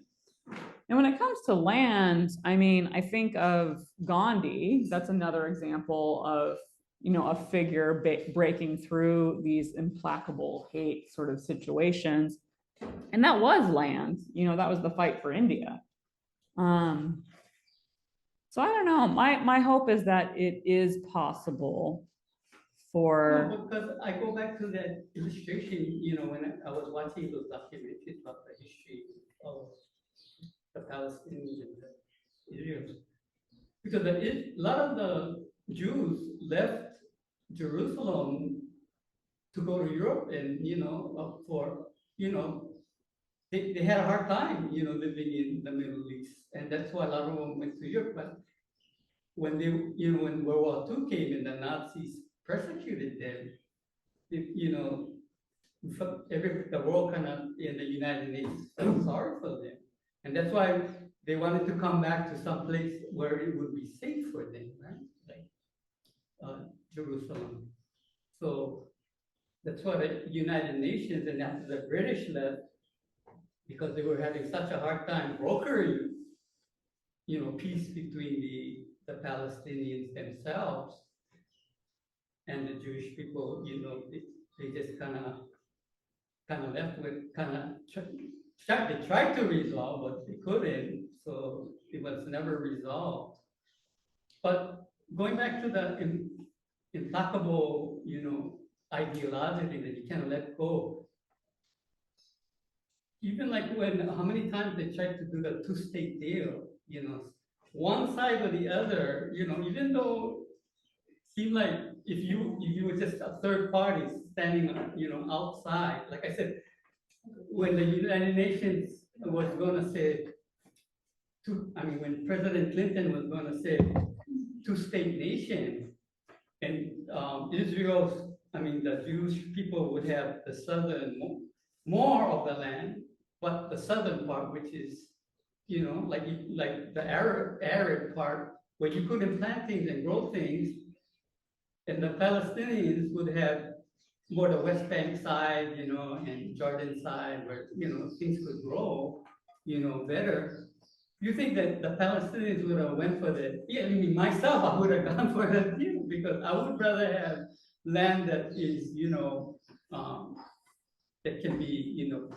And when it comes to land, I mean, I think of Gandhi. That's another example of, you know, a figure breaking through these implacable hate sort of situations. And that was land, you know, that was the fight for India. So I don't know. My hope is that it is possible for. No, because I go back to that illustration, you know, when I was watching those documentaries about the history of the Palestinians and the Israelis. Because a lot of the Jews left Jerusalem to go to Europe, and, you know, for, you know, they had a hard time, you know, living in the Middle East. And that's why a lot of them went to Europe. But when they, you know, when World War II came and the Nazis persecuted them, you know, the world kind of, in the United Nations, felt sorry for them. And that's why they wanted to come back to some place where it would be safe for them, right? Like Jerusalem. So that's why the United Nations, and after the British left, because they were having such a hard time brokering, you know, peace between the Palestinians themselves and the Jewish people, you know, they just kind of left with they tried to resolve, but they couldn't, so it was never resolved. But going back to the implacable, you know, ideology that you can't let go. Even like how many times they tried to do the two-state deal, you know, one side or the other, you know, even though it seemed like if you were just a third party standing, you know, outside, like I said, when the United Nations was going to say, when President Clinton was going to say two-state nation, and the Jewish people would have the southern, more of the land, but the southern part, which is, you know, like the arid part, where you couldn't plant things and grow things, and the Palestinians would have more the West Bank side, you know, and Jordan side, where, you know, things could grow, you know, better. You think that the Palestinians would have went for that? Yeah, I mean, myself, I would have gone for that deal, because I would rather have land that is, you know, that can be, you know,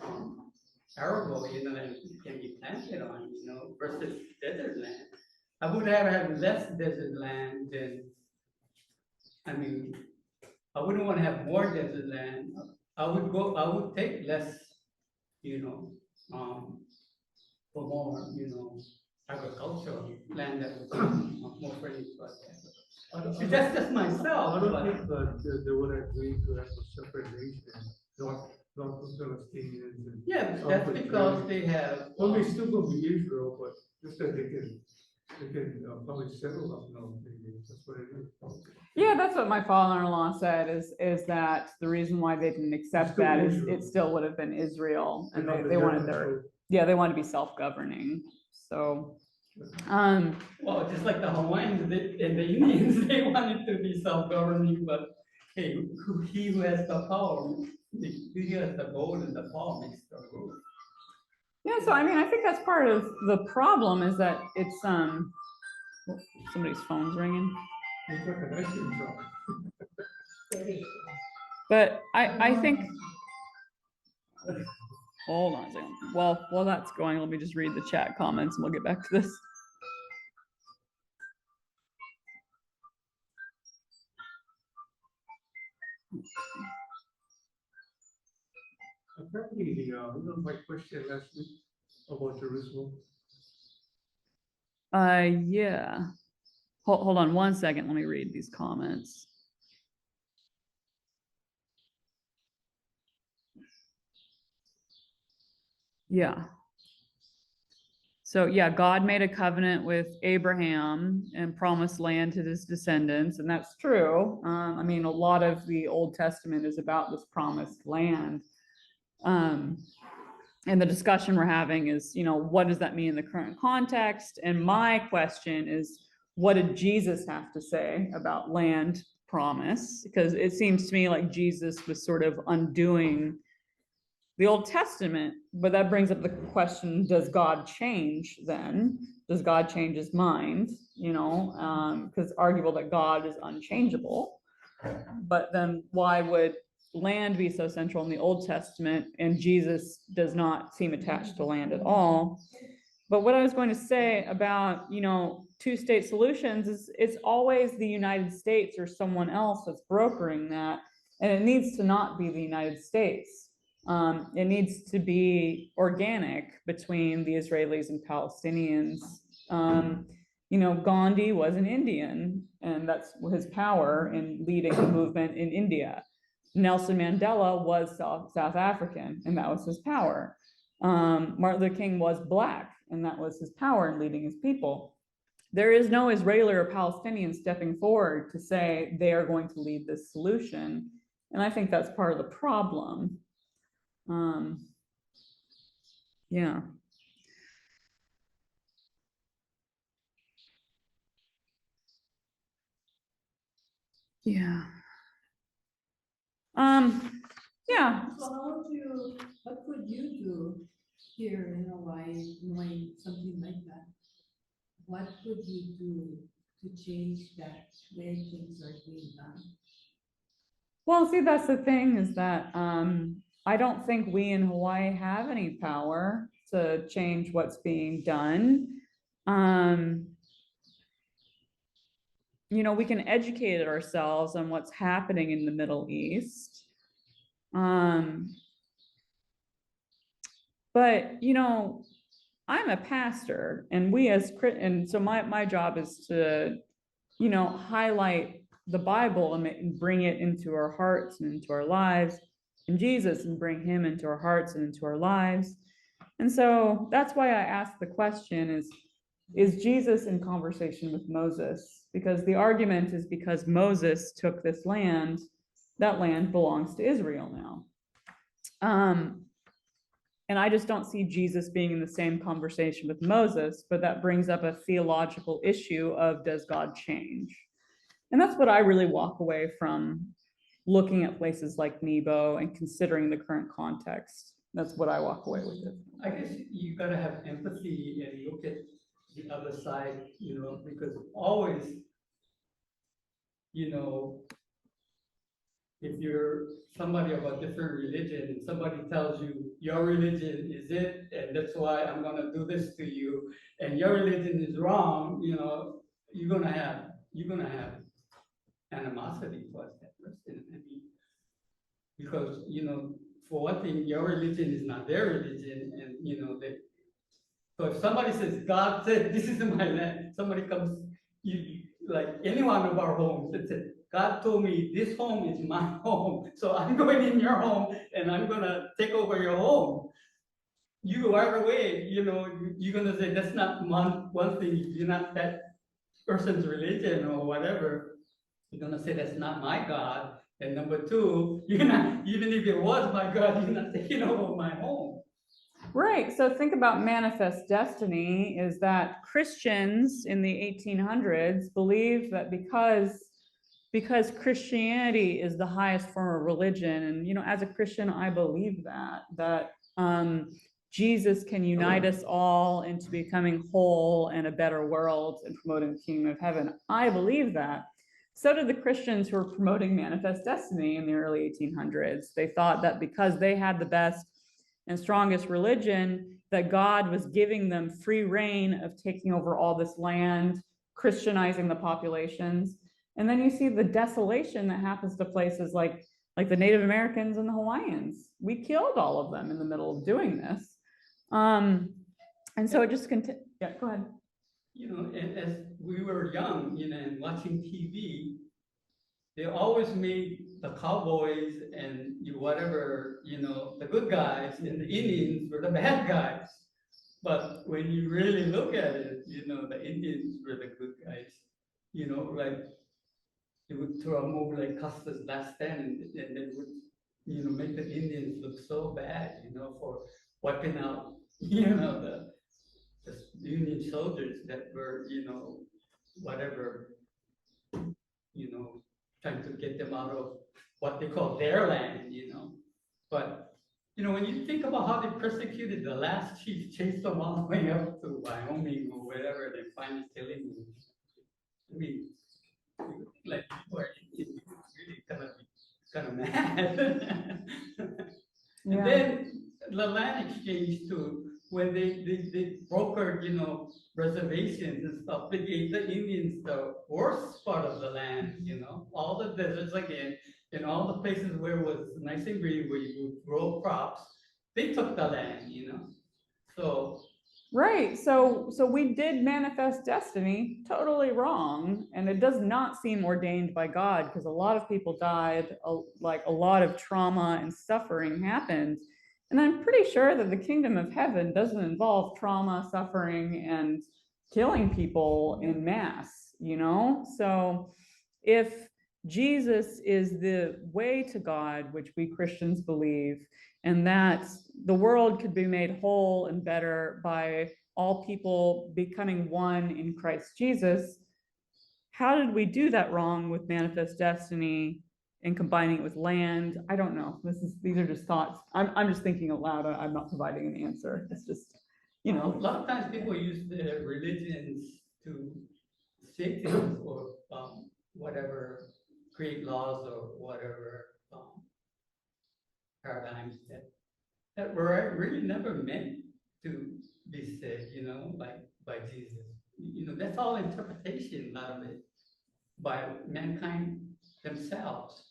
arable, you know, and can be planted on, you know, versus desert land. I would have less desert land than, I wouldn't want to have more desert land. I would take less, you know, for more, agricultural land that was more friendly to us. It's just myself. I don't but- think that they would agree to have a separate nation, not the Palestinians. And Yeah, South that's of because Jericho. they have. Well, they still gonna be Israel, but just that they can probably settle up now, maybe, that's what it is. Yeah, that's what my father-in-law said, is that the reason why they didn't accept still that is Israel. it still would have been Israel, and Because they of wanted their their, control. yeah, they wanted to be self-governing, so. Well, just like the Hawaiians and the Indians, they wanted to be self-governing, but hey, he who has the power, he has the gold and the power makes the rule. Yeah, so I mean, I think that's part of the problem is that it's, somebody's phone's ringing. It's like an ice cream truck. But I think, hold on a second. While that's going, let me just read the chat comments and we'll get back to this. Apparently, my question last week about Jerusalem. Yeah. Hold on one second. Let me read these comments. Yeah. So yeah, God made a covenant with Abraham and promised land to his descendants, and that's true. I mean, a lot of the Old Testament is about this promised land. And the discussion we're having is, what does that mean in the current context? And my question is, what did Jesus have to say about land promise? Because it seems to me like Jesus was sort of undoing the Old Testament, but that brings up the question, does God change then? Does God change his mind? Because arguable that God is unchangeable, but then why would land be so central in the Old Testament and Jesus does not seem attached to land at all? But what I was going to say about, two-state solutions is it's always the United States or someone else that's brokering that, and it needs to not be the United States. It needs to be organic between the Israelis and Palestinians. Gandhi was an Indian, and that's his power in leading the movement in India. Nelson Mandela was South African, and that was his power. Martin Luther King was Black, and that was his power in leading his people. There is no Israeli or Palestinian stepping forward to say they are going to lead this solution. And I think that's part of the problem. Yeah. Yeah. Yeah. So what could you do here in Hawaii knowing something like that? What could you do to change that way things are being done? Well, see, that's the thing is that I don't think we in Hawaii have any power to change what's being done. We can educate ourselves on what's happening in the Middle East. But, I'm a pastor and and so my job is to, highlight the Bible and bring it into our hearts and into our lives, and Jesus, and bring him into our hearts and into our lives. And so that's why I asked the question is Jesus in conversation with Moses? Because the argument is because Moses took this land, that land belongs to Israel now. And I just don't see Jesus being in the same conversation with Moses, but that brings up a theological issue of, does God change? And that's what I really walk away from looking at places like Nebo and considering the current context. That's what I walk away with it. I guess you gotta have empathy and look at the other side, because always, if you're somebody of a different religion and somebody tells you your religion is it, and that's why I'm gonna do this to you, and your religion is wrong, you're gonna have animosity towards that person. I mean, because, for one thing, your religion is not their religion, and so if somebody says, God said, this is my land, somebody comes, like any one of our homes, and said, God told me this home is my home, so I'm going in your home and I'm gonna take over your home. You right away, you're gonna say that's not one thing, you're not that person's religion or whatever. You're gonna say that's not my God. And number two, you're not, even if it was my God, you're not taking over my home. Right. So think about manifest destiny is that Christians in the 1800s believed that because Christianity is the highest form of religion, and as a Christian, I believe that Jesus can unite us all into becoming whole and a better world and promoting the kingdom of heaven. I believe that. So did the Christians who were promoting manifest destiny in the early 1800s. They thought that because they had the best and strongest religion, that God was giving them free reign of taking over all this land, Christianizing the populations. And then you see the desolation that happens to places like the Native Americans and the Hawaiians. We killed all of them in the middle of doing this. And so it just continues. Yeah, go ahead. And as we were young, and watching TV, they always made the cowboys and whatever, the good guys, and the Indians were the bad guys. But when you really look at it, the Indians were the good guys. Like they would throw a movie like Custer's Last Stand, and they would, make the Indians look so bad, for wiping out, the Union soldiers that were, whatever, trying to get them out of what they call their land, But, when you think about how they persecuted the last chief, chased them all the way up to Wyoming or wherever, they finally killing them. I mean, like, people are really kind of mad. Yeah. And then the land exchange too, when they brokered, reservations and stuff, they gave the Indians the worst part of the land, all the deserts again, and all the places where it was nice and green, where you would grow crops, they took the land, So. Right. So we did manifest destiny totally wrong. And it does not seem ordained by God, because a lot of people died, like a lot of trauma and suffering happened. And I'm pretty sure that the kingdom of heaven doesn't involve trauma, suffering, and killing people in mass, So if Jesus is the way to God, which we Christians believe, and that the world could be made whole and better by all people becoming one in Christ Jesus, how did we do that wrong with manifest destiny and combining it with land? I don't know. These are just thoughts. I'm just thinking aloud. I'm not providing an answer. It's just, A lot of times people use their religions to say things or whatever, create laws or whatever paradigms that were really never meant to be said, by Jesus. That's all interpretation, a lot of it, by mankind themselves.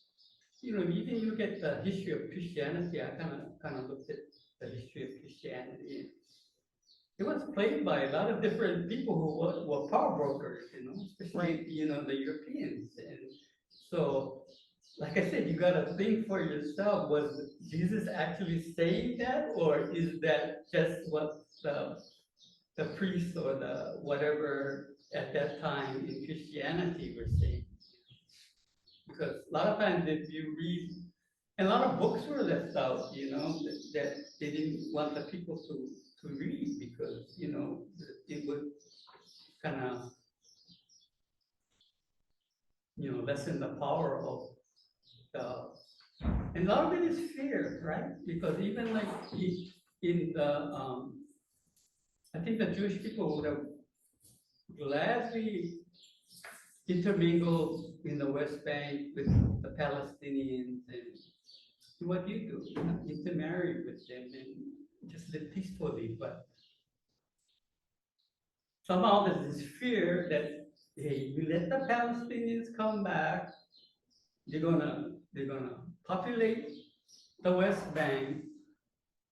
Even you look at the history of Christianity, I kind of looked at the history of Christianity. It was played by a lot of different people who were power brokers, especially, right. The Europeans. And so, like I said, you got to think for yourself, was Jesus actually saying that, or is that just what the priests or the whatever at that time in Christianity were saying? Because a lot of times if you read, and a lot of books were left out, that they didn't want the people to read, because, it would kind of, lessen the power of the, and a lot of it is fear, right? Because even like in the, I think the Jewish people would have gladly intermingled in the West Bank with the Palestinians, and what do? Intermarry with them and just live peacefully. But somehow there's this fear that, hey, you let the Palestinians come back, they're gonna populate the West Bank,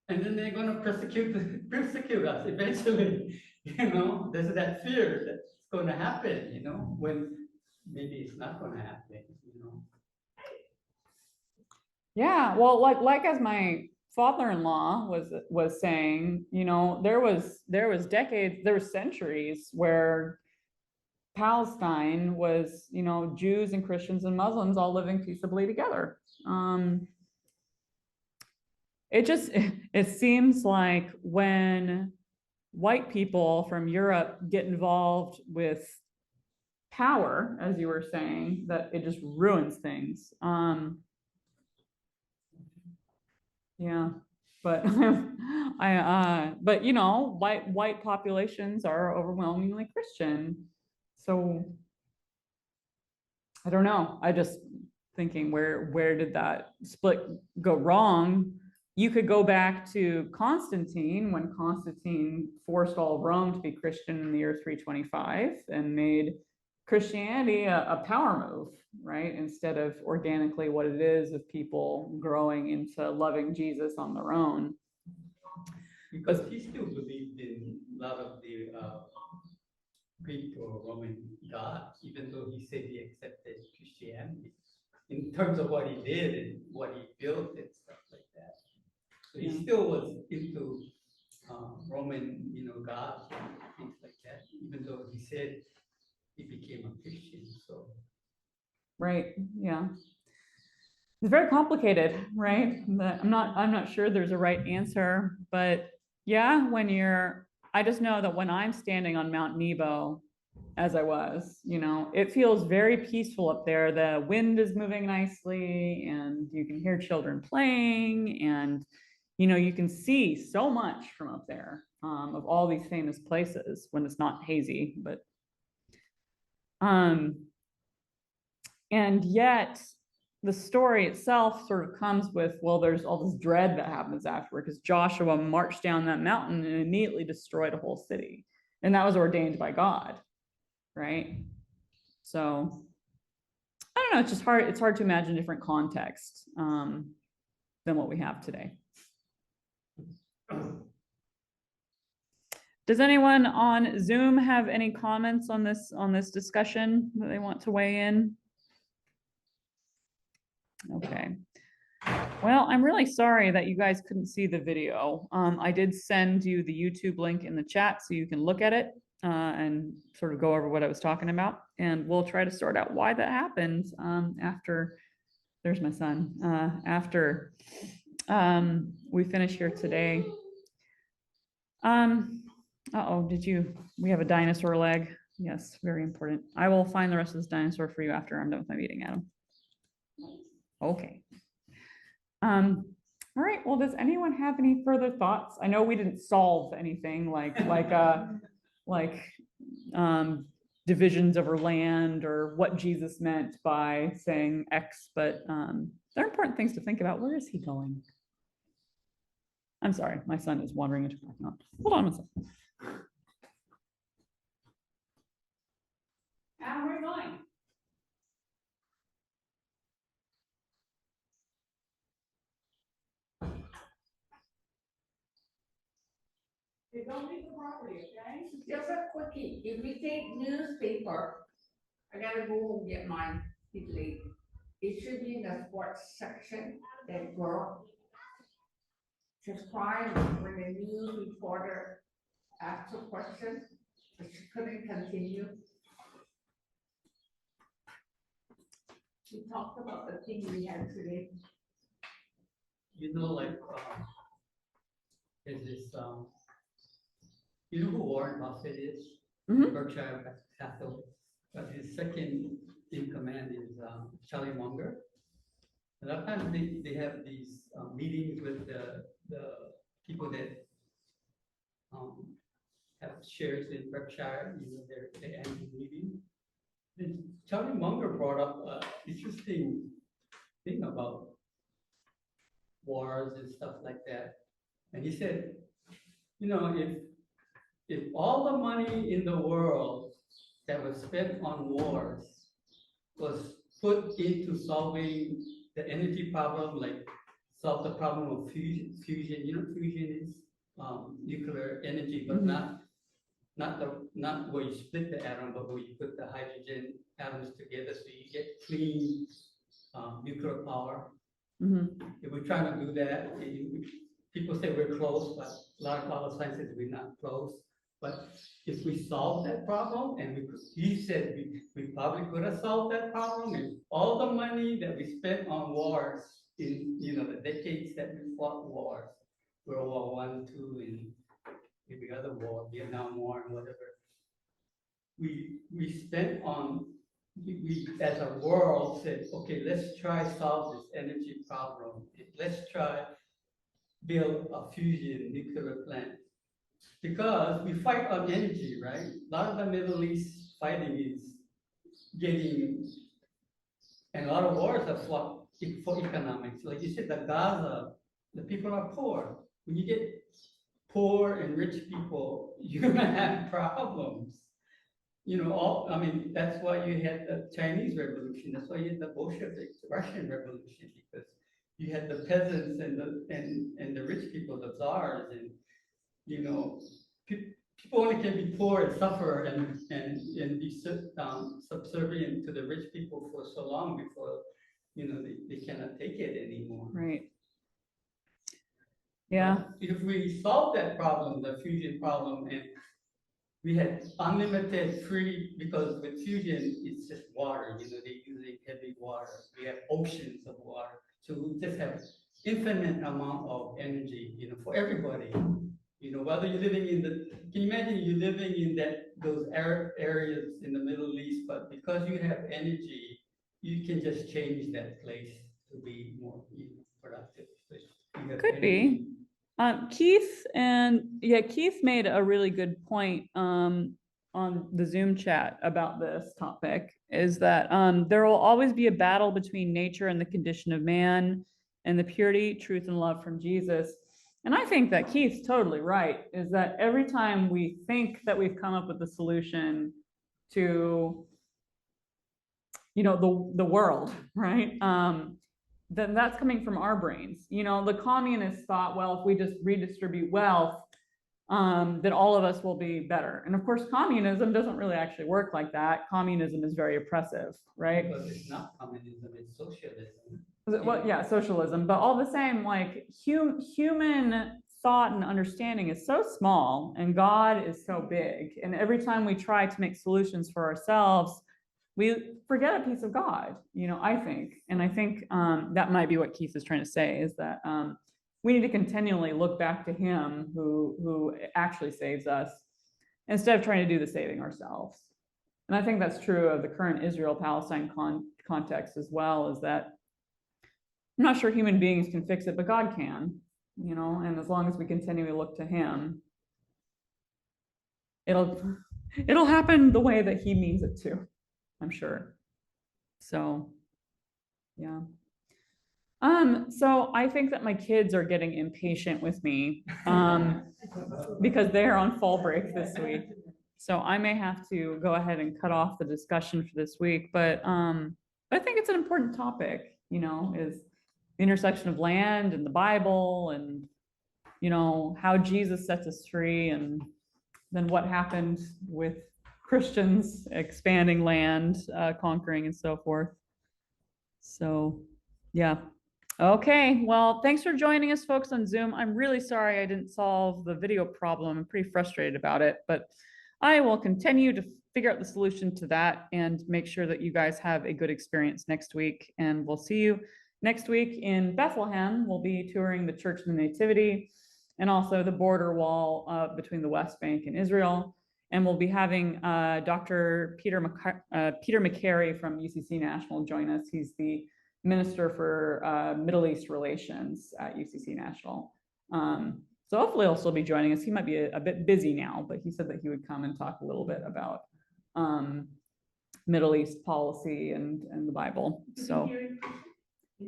and then they're gonna persecute us eventually, you know, there's that fear that it's gonna happen, you know, when maybe it's not gonna happen, you know. Yeah, well, like as my father-in-law was saying, you know, there was decades, there were centuries where Palestine was, you know, Jews and Christians and Muslims all living peaceably together. It seems like when white people from Europe get involved with power, as you were saying, that it just ruins things. Yeah, but but you know, white populations are overwhelmingly Christian, so I don't know. I just thinking where did that split go wrong? You could go back to Constantine, when Constantine forced all of Rome to be Christian in the year 325 and made Christianity a power move, right? Instead of organically what it is of people growing into loving Jesus on their own. Because he still believed in a lot of the Greek or Roman gods, even though he said he accepted Christianity in terms of what he did and what he built and stuff like that. So he still was into Roman, you know, gods and things like that, even though he said he became a Christian. So right, yeah, it's very complicated, right? I'm not sure there's a right answer, but yeah, I just know that when I'm standing on Mount Nebo, as I was, you know, it feels very peaceful up there. The wind is moving nicely and you can hear children playing, and you know, you can see so much from up there, of all these famous places when it's not hazy, but and yet the story itself sort of comes with, well, there's all this dread that happens afterward because Joshua marched down that mountain and immediately destroyed a whole city, and that was ordained by God, right? So I don't know, it's just hard, it's hard to imagine different contexts than what we have today. Does anyone on Zoom have any comments on this discussion that they want to weigh in? Okay. Well, I'm really sorry that you guys couldn't see the video. I did send you the YouTube link in the chat so you can look at it and sort of go over what I was talking about. And we'll try to sort out why that happened after, there's my son, after we finish here today. Uh-oh, we have a dinosaur leg. Yes, very important. I will find the rest of this dinosaur for you after I'm done with my meeting, Adam. Okay. All right, well, does anyone have any further thoughts? I know we didn't solve anything like divisions over land or what Jesus meant by saying X, but there are important things to think about. Where is he going? I'm sorry, my son is wandering into the parking lot. Hold on a second. Adam, where are you going? Hey, don't leave the property, okay? Just a quickie, if you take newspaper, I gotta go home get mine, it's late. It should be in the sports section, that girl. She's crying when the news reporter asked a question, but she couldn't continue. We talked about the thing we had today. you know, like there's this you know who Warren Buffett is? Mhm. Berkshire Hathaway. But his second in command is Charlie Munger. A lot of times they have these meetings with the people that have shares in Berkshire, you know, their annual meeting. And Charlie Munger brought up an interesting thing about wars and stuff like that. And he said, you know, if all the money in the world that was spent on wars was put into solving the energy problem, like solve the problem of fusion. You know, fusion is nuclear energy, but Mhm. not where you split the atom, but where you put the hydrogen atoms together, so you get clean nuclear power. Mhm. If we're trying to do that, people say we're close, but a lot of climate science says we're not close. But if we solve that problem, and he said we probably could have solved that problem if all the money that we spent on wars in, you know, the decades that we fought wars, World War I, II, and maybe other war, Vietnam War, and whatever. We spent on, we as a world said, okay, let's try solve this energy problem. Let's try build a fusion nuclear plant. Because we fight on energy, right? A lot of the Middle East fighting is getting, and a lot of wars are fought for economics. Like you said, the Gaza, the people are poor. When you get poor and rich people, you're gonna have problems. You know, I mean, that's why you had the Chinese Revolution. That's why you had the Bolsheviks, the Russian Revolution, because you had the peasants and the rich people, the czars, and you know, people only can be poor and suffer and be subservient to the rich people for so long before, you know, they cannot take it anymore. Right. Yeah. But if we solve that problem, the fusion problem, and we had unlimited free, because with fusion, it's just water, you know, they're using heavy water. We have oceans of water. So we just have infinite amount of energy, you know, for everybody. You know, whether you're living in can you imagine you living in those arid areas in the Middle East, but because you have energy, you can just change that place to be more, you know, productive. Could be. Keith made a really good point on the Zoom chat about this topic, is that there will always be a battle between nature and the condition of man, and the purity, truth, and love from Jesus. And I think that Keith's totally right, is that every time we think that we've come up with a solution to, you know, the world, right? Then that's coming from our brains. You know, the communists thought, well, if we just redistribute wealth, then all of us will be better. And of course, communism doesn't really actually work like that. Communism is very oppressive, right? But it's not communism, it's socialism. Well, yeah, socialism, but all the same, like human thought and understanding is so small and God is so big. And every time we try to make solutions for ourselves, we forget a piece of God, you know, I think. And I think that might be what Keith is trying to say, is that we need to continually look back to him who actually saves us, instead of trying to do the saving ourselves. And I think that's true of the current Israel-Palestine context as well, is that I'm not sure human beings can fix it, but God can, you know, and as long as we continually look to him, it'll happen the way that he means it to, I'm sure. So, yeah. So I think that my kids are getting impatient with me because they're on fall break this week. So I may have to go ahead and cut off the discussion for this week, but I think it's an important topic, you know, is the intersection of land and the Bible, and, you know, how Jesus sets us free, and then what happened with Christians expanding land, conquering and so forth. So, yeah. Okay, well, thanks for joining us, folks, on Zoom. I'm really sorry I didn't solve the video problem. I'm pretty frustrated about it, but I will continue to figure out the solution to that and make sure that you guys have a good experience next week. And we'll see you next week in Bethlehem. We'll be touring the Church of the Nativity and also the border wall between the West Bank and Israel. And we'll be having Dr. Peter McCary from UCC National join us. He's the Minister for Middle East Relations at UCC National. So hopefully he'll still be joining us. He might be a bit busy now, but he said that he would come and talk a little bit about Middle East policy and the Bible. So,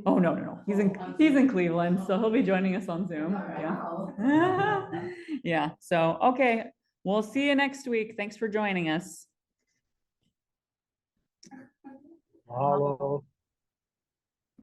oh no, he's in Cleveland, so he'll be joining us on Zoom. Yeah, yeah. So okay, we'll see you next week. Thanks for joining us. Hello.